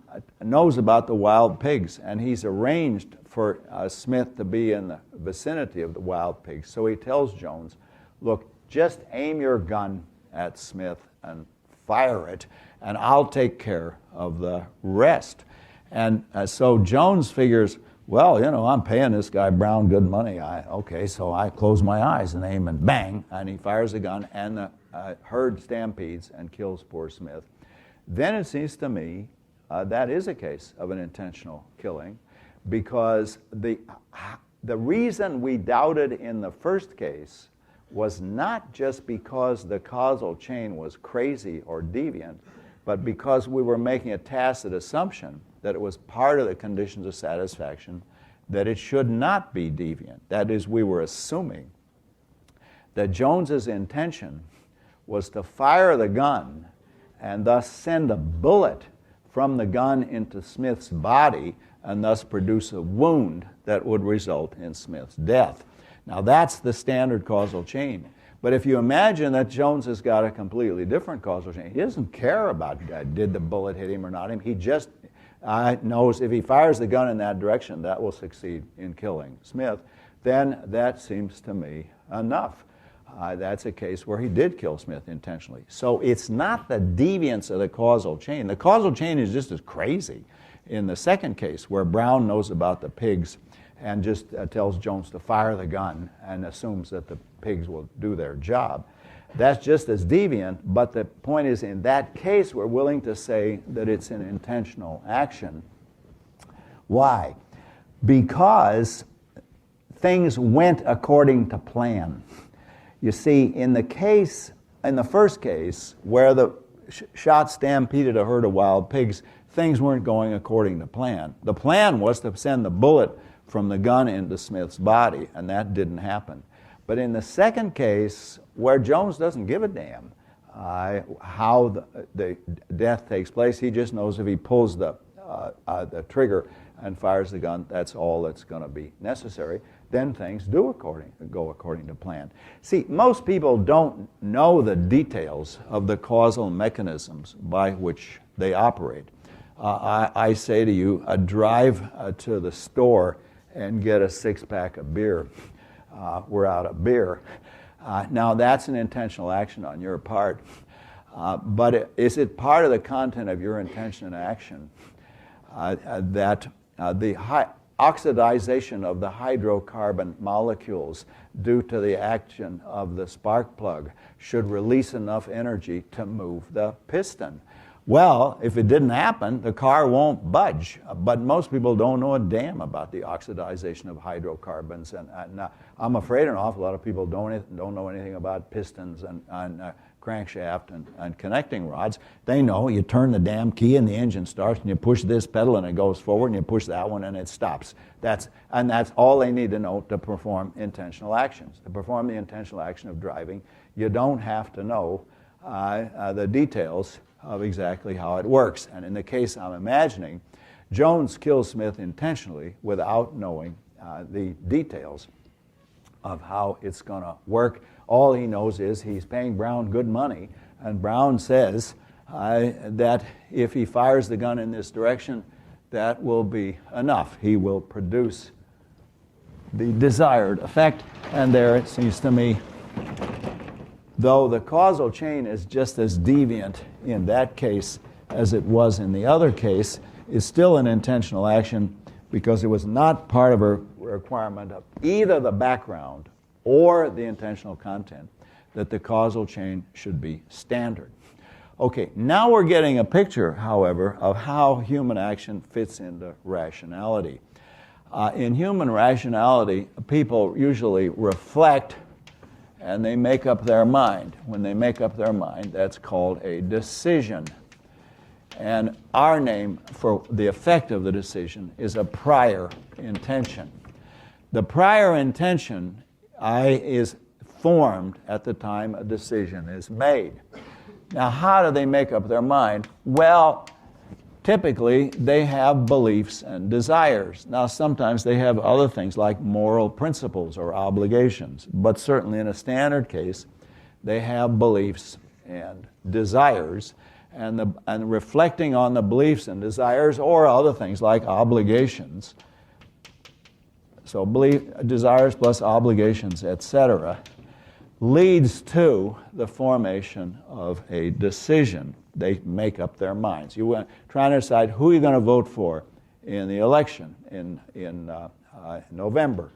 knows about the wild pigs, and he's arranged for Smith to be in the vicinity of the wild pigs. So he tells Jones, look, just aim your gun at Smith and fire it, and I'll take care of the rest. And so Jones figures, well, I'm paying this guy Brown good money. Okay, so I close my eyes and aim and bang, and he fires the gun, and the herd stampedes and kills poor Smith. Then it seems to me that is a case of an intentional killing, because the reason we doubted in the first case was not just because the causal chain was crazy or deviant, but because we were making a tacit assumption that it was part of the conditions of satisfaction that it should not be deviant. That is, we were assuming that Jones's intention was to fire the gun and thus send a bullet from the gun into Smith's body and thus produce a wound that would result in Smith's death. Now that's the standard causal chain. But if you imagine that Jones has got a completely different causal chain, he doesn't care about did the bullet hit him or not him. He just knows if he fires the gun in that direction, that will succeed in killing Smith. Then that seems to me enough. That's a case where he did kill Smith intentionally. So it's not the deviance of the causal chain. The causal chain is just as crazy in the second case, where Brown knows about the pigs and just tells Jones to fire the gun and assumes that the pigs will do their job. That's just as deviant, but the point is, in that case, we're willing to say that it's an intentional action. Why? Because things went according to plan. You see, in the first case, where the shot stampeded a herd of wild pigs, things weren't going according to plan. The plan was to send the bullet from the gun into Smith's body, and that didn't happen. But in the second case, where Jones doesn't give a damn how the death takes place, he just knows if he pulls the trigger and fires the gun, that's all that's going to be necessary. Then things do go according to plan. See, most people don't know the details of the causal mechanisms by which they operate. I say to you, drive to the store and get a 6-pack of beer. We're out of beer. Now that's an intentional action on your part, but is it part of the content of your intention and action that the oxidization of the hydrocarbon molecules due to the action of the spark plug should release enough energy to move the piston? Well, if it didn't happen, the car won't budge. But most people don't know a damn about the oxidization of hydrocarbons. And I'm afraid an awful lot of people don't know anything about pistons and crankshaft and connecting rods. They know you turn the damn key and the engine starts, and you push this pedal and it goes forward, and you push that one and it stops. That's all they need to know to perform intentional actions. To perform the intentional action of driving, you don't have to know the details of exactly how it works. And in the case I'm imagining, Jones kills Smith intentionally without knowing the details of how it's going to work. All he knows is he's paying Brown good money, and Brown says that if he fires the gun in this direction, that will be enough. He will produce the desired effect, and there it seems to me, though the causal chain is just as deviant in that case as it was in the other case, is still an intentional action because it was not part of a requirement of either the background or the intentional content that the causal chain should be standard. Okay, now we're getting a picture, however, of how human action fits into rationality. In human rationality, people usually reflect and they make up their mind. When they make up their mind, that's called a decision. And our name for the effect of the decision is a prior intention. The prior intention is formed at the time a decision is made. Now, how do they make up their mind? Well, typically, they have beliefs and desires. Now, sometimes they have other things like moral principles or obligations, but certainly in a standard case, they have beliefs and desires, and reflecting on the beliefs and desires or other things like obligations. So desires plus obligations, etc. leads to the formation of a decision. They make up their minds. You want trying to decide who you're going to vote for in the election in November.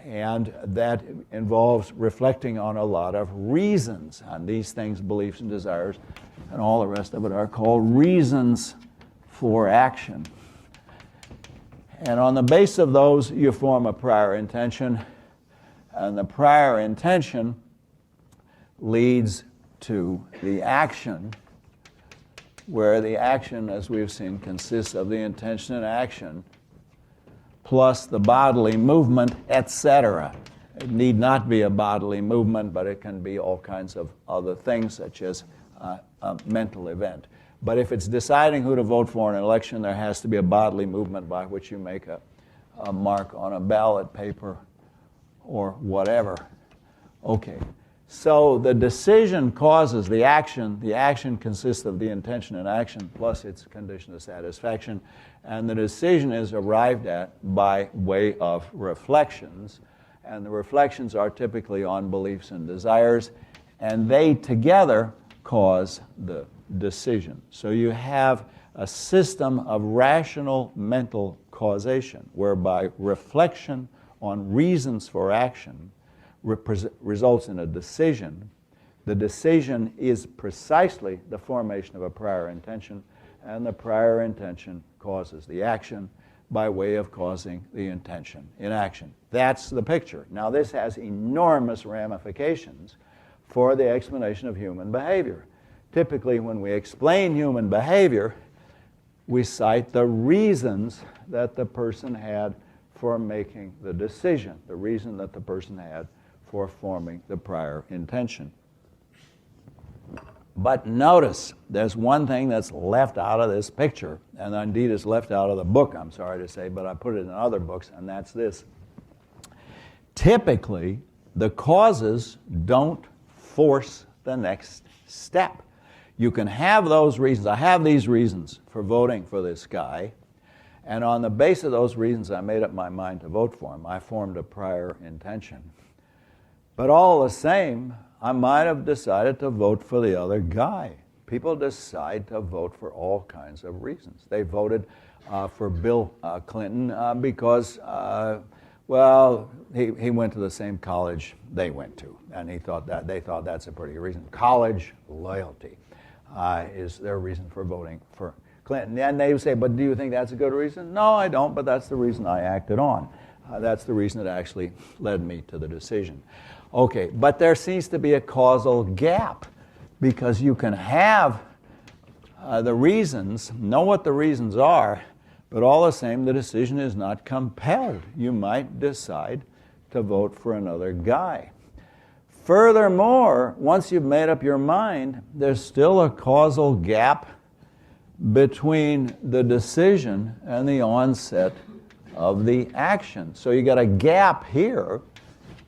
And that involves reflecting on a lot of reasons. And these things, beliefs and desires, and all the rest of it are called reasons for action. And on the basis of those, you form a prior intention. And the prior intention leads to the action, where the action, as we've seen, consists of the intention and action, plus the bodily movement, etc. It need not be a bodily movement, but it can be all kinds of other things, such as a mental event. But if it's deciding who to vote for in an election, there has to be a bodily movement by which you make a mark on a ballot paper or whatever. Okay, so the decision causes the action. The action consists of the intention and action plus its condition of satisfaction. And the decision is arrived at by way of reflections. And the reflections are typically on beliefs and desires. And they together cause the decision. So you have a system of rational mental causation, whereby reflection on reasons for action results in a decision. The decision is precisely the formation of a prior intention, and the prior intention causes the action by way of causing the intention in action. That's the picture. Now, this has enormous ramifications for the explanation of human behavior. Typically, when we explain human behavior, we cite the reasons that the person had for making the decision, the reason that the person had for forming the prior intention. But notice, there's one thing that's left out of this picture, and indeed is left out of the book, I'm sorry to say, but I put it in other books, and that's this. Typically, the causes don't force the next step. You can have those reasons. I have these reasons for voting for this guy, and on the basis of those reasons, I made up my mind to vote for him. I formed a prior intention. But all the same, I might have decided to vote for the other guy. People decide to vote for all kinds of reasons. They voted for Bill Clinton because, he went to the same college they went to, and they thought that's a pretty good reason. College loyalty is their reason for voting for Clinton. And they would say, but do you think that's a good reason? No, I don't, but that's the reason I acted on. That's the reason that actually led me to the decision. Okay, but there seems to be a causal gap, because you can have the reasons, know what the reasons are, but all the same, the decision is not compelled. You might decide to vote for another guy. Furthermore, once you've made up your mind, there's still a causal gap between the decision and the onset of the action. So you got a gap here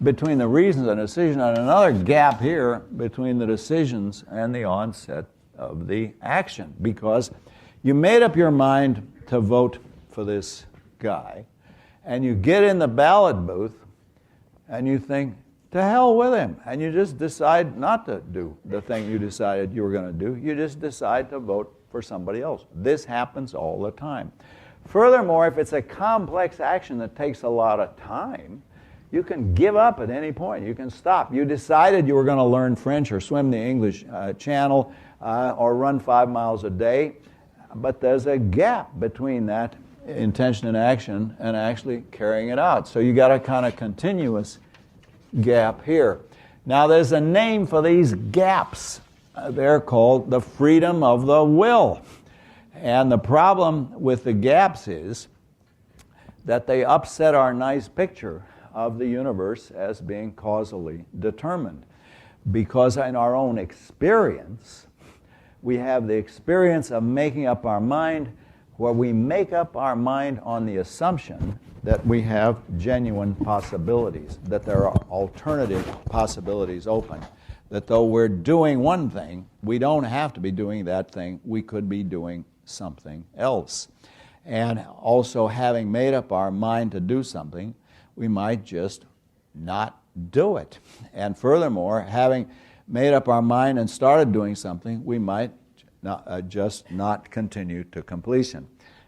between the reasons and decision, and another gap here between the decisions and the onset of the action, because you made up your mind to vote for this guy, and you get in the ballot booth and you think, to hell with him, and you just decide not to do the thing you decided you were going to do. You just decide to vote for somebody else. This happens all the time. Furthermore, if it's a complex action that takes a lot of time, you can give up at any point. You can stop. You decided you were going to learn French or swim the English Channel or run 5 miles a day, but there's a gap between that intention and action and actually carrying it out. So you got a kind of continuous gap here. Now, there's a name for these gaps. They're called the freedom of the will. And the problem with the gaps is that they upset our nice picture of the universe as being causally determined. Because in our own experience, we have the experience of making up our mind, where we make up our mind on the assumption that we have genuine possibilities, that there are alternative possibilities open, that though we're doing one thing, we don't have to be doing that thing. We could be doing something else. And also, having made up our mind to do something, we might just not do it. And furthermore, having made up our mind and started doing something, we might just not continue to completion.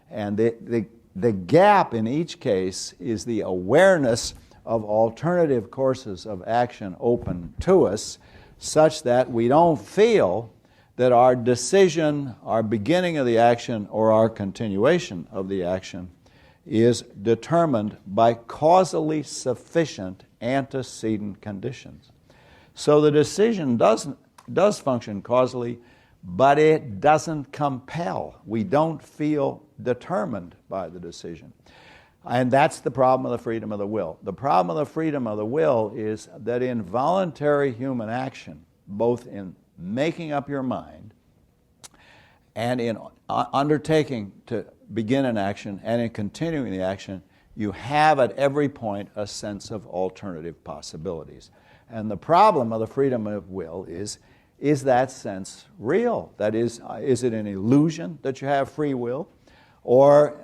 And the gap in each case is the awareness of alternative courses of action open to us, such that we don't feel that our decision, our beginning of the action, or our continuation of the action is determined by causally sufficient antecedent conditions. So the decision does function causally, but it doesn't compel. We don't feel determined by the decision. And that's the problem of the freedom of the will. The problem of the freedom of the will is that in voluntary human action, both in making up your mind and in undertaking to begin an action and in continuing the action, you have at every point a sense of alternative possibilities. And the problem of the freedom of will is that sense real? That is it an illusion that you have free will? Or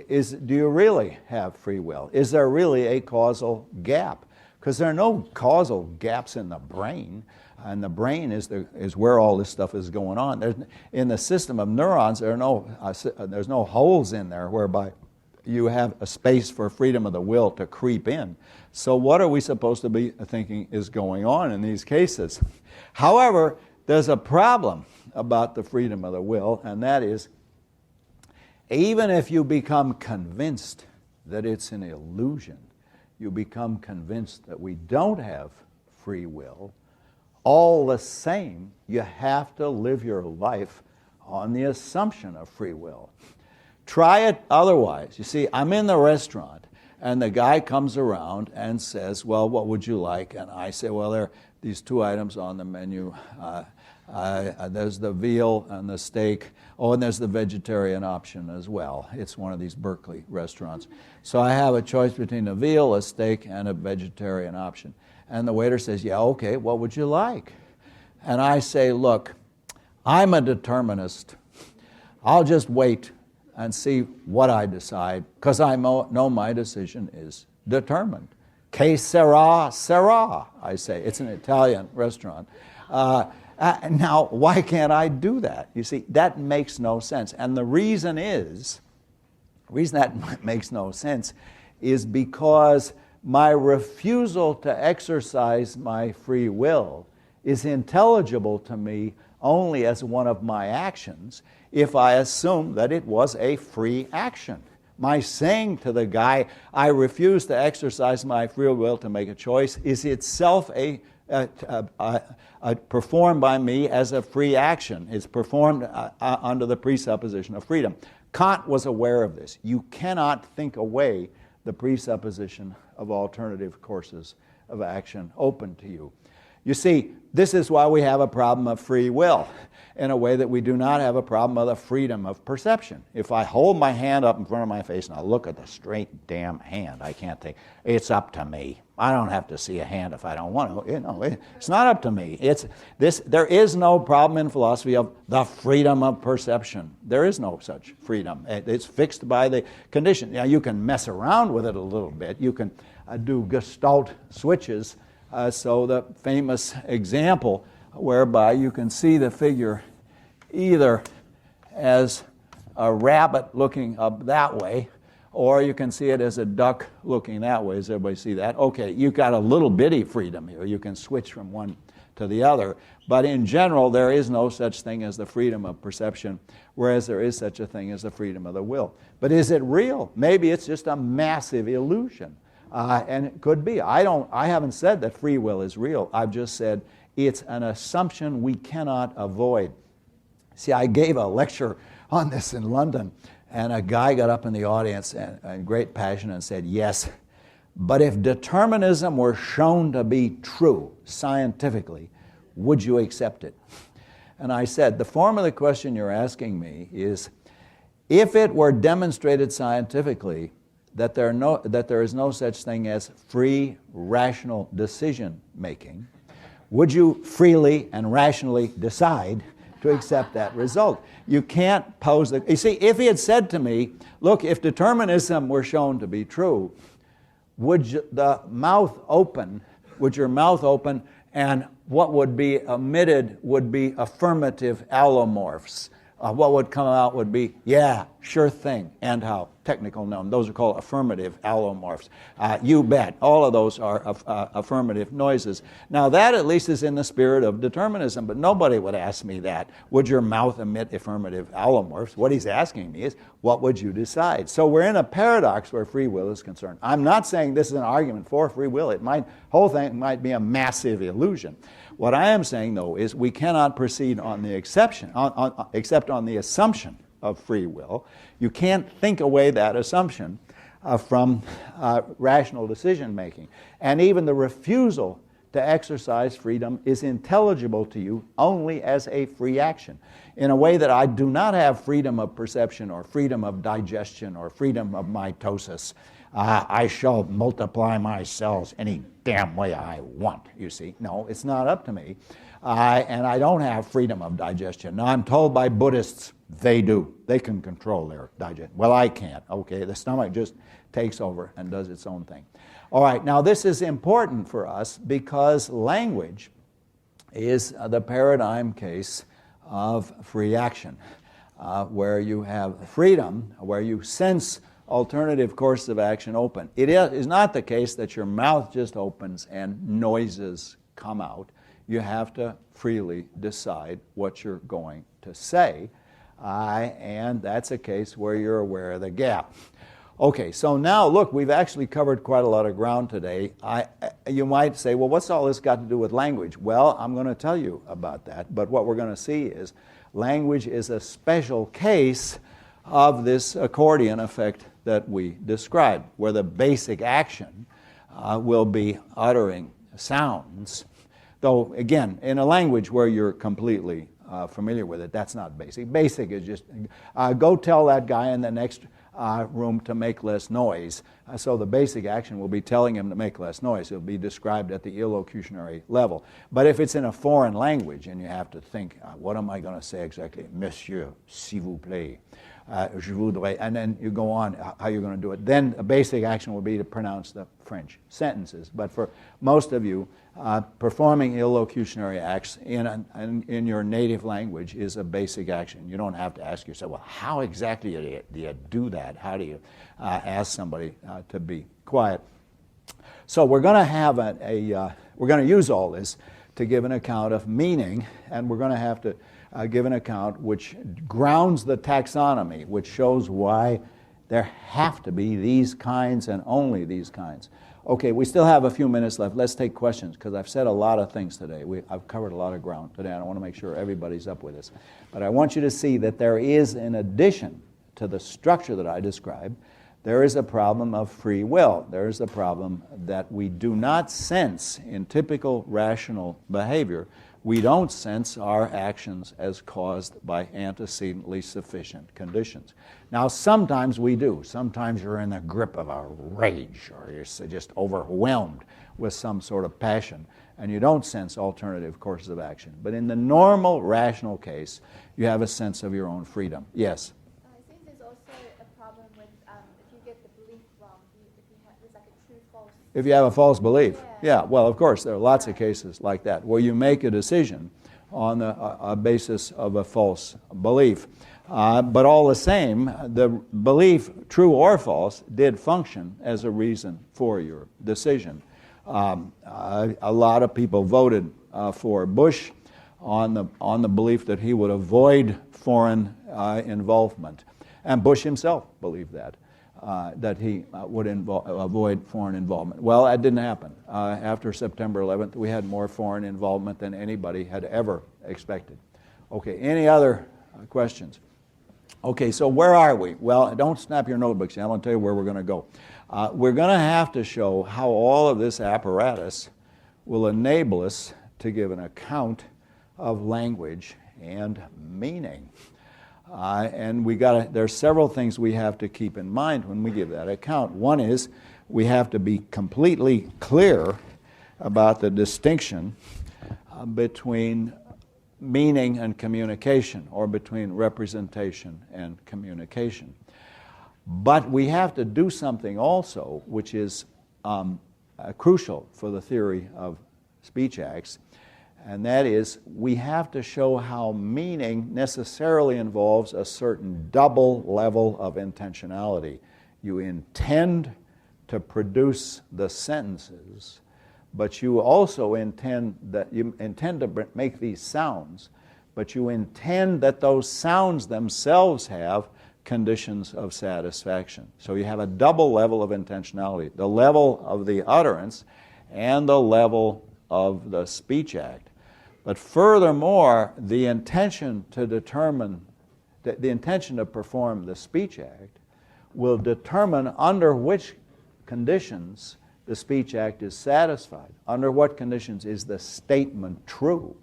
do you really have free will? Is there really a causal gap? Because there are no causal gaps in the brain, and the brain is where all this stuff is going on. In the system of neurons, there's no holes in there whereby you have a space for freedom of the will to creep in. So what are we supposed to be thinking is going on in these cases? However, there's a problem about the freedom of the will, and that is, even if you become convinced that it's an illusion, you become convinced that we don't have free will, all the same, you have to live your life on the assumption of free will. Try it otherwise. You see, I'm in the restaurant, and the guy comes around and says, well, what would you like? And I say, well, there are these two items on the menu. There's the veal and the steak. Oh, and there's the vegetarian option as well. It's one of these Berkeley restaurants. So I have a choice between a veal, a steak, and a vegetarian option. And the waiter says, yeah, okay, what would you like? And I say, look, I'm a determinist. I'll just wait and see what I decide, because I know my decision is determined. Che sarà, sarà, I say. It's an Italian restaurant. Now, why can't I do that? You see, that makes no sense. And the reason that makes no sense is because my refusal to exercise my free will is intelligible to me only as one of my actions if I assume that it was a free action. My saying to the guy, I refuse to exercise my free will to make a choice, is itself performed by me as a free action. It's performed under the presupposition of freedom. Kant was aware of this. You cannot think away the presupposition of alternative courses of action open to you. You see, this is why we have a problem of free will, in a way that we do not have a problem of the freedom of perception. If I hold my hand up in front of my face and I look at the straight damn hand, I can't think, it's up to me. I don't have to see a hand if I don't want to. It's not up to me. There is no problem in philosophy of the freedom of perception. There is no such freedom. It's fixed by the condition. Now, you can mess around with it a little bit. You can do Gestalt switches. So the famous example whereby you can see the figure either as a rabbit looking up that way, or you can see it as a duck looking that way. Does everybody see that? Okay, you've got a little bitty freedom here. You can switch from one to the other. But in general, there is no such thing as the freedom of perception, whereas there is such a thing as the freedom of the will. But is it real? Maybe it's just a massive illusion. And it could be. I haven't said that free will is real. I've just said it's an assumption we cannot avoid. See, I gave a lecture on this in London, and a guy got up in the audience in great passion and said, yes, but if determinism were shown to be true scientifically, would you accept it? And I said, the form of the question you're asking me is, if it were demonstrated scientifically that there is no such thing as free, rational decision-making, would you freely and rationally decide to accept that result? You can't pose the... You see, if he had said to me, look, if determinism were shown to be true, would the mouth open with your mouth open, and what would be emitted would be affirmative allomorphs. What would come out would be, yeah, sure thing, and how, technical noun. Those are called affirmative allomorphs. You bet. All of those are affirmative noises. Now that at least is in the spirit of determinism, but nobody would ask me that. Would your mouth emit affirmative allomorphs? What he's asking me is, what would you decide? So we're in a paradox where free will is concerned. I'm not saying this is an argument for free will. Whole thing might be a massive illusion. What I am saying, though, is we cannot proceed on the exception, except on the assumption of free will. You can't think away that assumption from rational decision making. And even the refusal to exercise freedom is intelligible to you only as a free action. In a way that I do not have freedom of perception or freedom of digestion or freedom of mitosis. I shall multiply my cells any damn way I want, you see. No, it's not up to me. And I don't have freedom of digestion. Now, I'm told by Buddhists they do. They can control their digestion. Well, I can't. Okay, the stomach just takes over and does its own thing. All right, now this is important for us because language is the paradigm case of free action, where you have freedom, where you sense alternative courses of action open. It is not the case that your mouth just opens and noises come out. You have to freely decide what you're going to say, and that's a case where you're aware of the gap. Okay, so now look, we've actually covered quite a lot of ground today. You might say, well, what's all this got to do with language? Well, I'm going to tell you about that, but what we're going to see is language is a special case of this accordion effect that we described, where the basic action will be uttering sounds. Though, again, in a language where you're completely familiar with it, that's not basic. Basic is just, go tell that guy in the next room to make less noise. So the basic action will be telling him to make less noise. It'll be described at the illocutionary level. But if it's in a foreign language and you have to think, what am I going to say exactly? Monsieur, s'il vous plaît. Je voudrais, and then you go on how you're going to do it. Then a basic action will be to pronounce the French sentences. But for most of you, performing illocutionary acts in your native language is a basic action. You don't have to ask yourself, well, how exactly do you do that? How do you ask somebody to be quiet? So we're going to have we're going to use all this to give an account of meaning, and we're going to have to give an account which grounds the taxonomy, which shows why there have to be these kinds and only these kinds. Okay, we still have a few minutes left. Let's take questions, because I've said a lot of things today. I've covered a lot of ground today, and I want to make sure everybody's up with this. But I want you to see that there is, in addition to the structure that I described, there is a problem of free will. There is a problem that we do not sense in typical rational behavior. We don't sense our actions as caused by antecedently sufficient conditions. Now, sometimes we do. Sometimes you're in the grip of a rage, or you're just overwhelmed with some sort of passion, and you don't sense alternative courses of action. But in the normal, rational case, you have a sense of your own freedom. Yes? I think there's also a problem with if you get the belief wrong, there's like a true-false. If you have a false belief. Yeah, well, of course, there are lots of cases like that, where you make a decision on a basis of a false belief. But all the same, the belief, true or false, did function as a reason for your decision. A lot of people voted for Bush on the belief that he would avoid foreign involvement. And Bush himself believed that he would avoid foreign involvement. Well, that didn't happen. After September 11th, we had more foreign involvement than anybody had ever expected. Okay, any other questions? Okay, so where are we? Well, don't snap your notebooks yet. I'm going to tell you where we're going to go. We're going to have to show how all of this apparatus will enable us to give an account of language and meaning. And there's several things we have to keep in mind when we give that account. One is we have to be completely clear about the distinction between meaning and communication, or between representation and communication. But we have to do something also, which is crucial for the theory of speech acts, and that is we have to show how meaning necessarily involves a certain double level of intentionality. You intend to produce the sentences, but you also intend to make these sounds, but you intend that those sounds themselves have conditions of satisfaction. So you have a double level of intentionality, the level of the utterance and the level of the speech act. But furthermore, the intention to determine, the intention to perform the speech act will determine under which conditions the speech act is satisfied. Under what conditions is the statement true?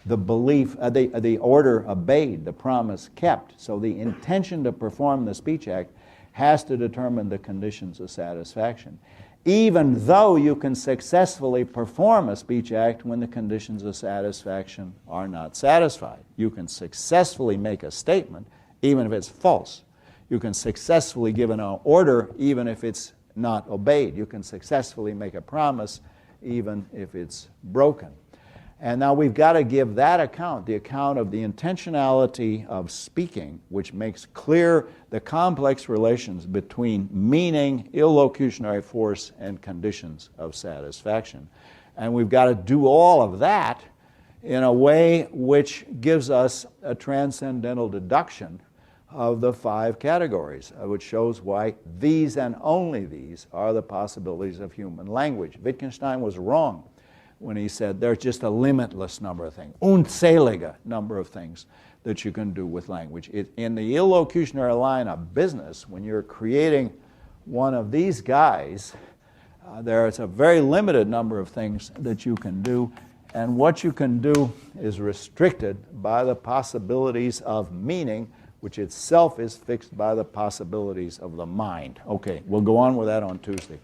The belief, the order obeyed, the promise kept. So the intention to perform the speech act has to determine the conditions of satisfaction, even though you can successfully perform a speech act when the conditions of satisfaction are not satisfied. You can successfully make a statement even if it's false. You can successfully give an order even if it's not obeyed. You can successfully make a promise even if it's broken. And now we've got to give that account, the account of the intentionality of speaking, which makes clear the complex relations between meaning, illocutionary force, and conditions of satisfaction. And we've got to do all of that in a way which gives us a transcendental deduction of the 5 categories, which shows why these and only these are the possibilities of human language. Wittgenstein was wrong when he said there's just a limitless number of things, unzählige number of things that you can do with language. In the illocutionary line of business, when you're creating one of these guys, there's a very limited number of things that you can do, and what you can do is restricted by the possibilities of meaning, which itself is fixed by the possibilities of the mind. Okay, we'll go on with that on Tuesday.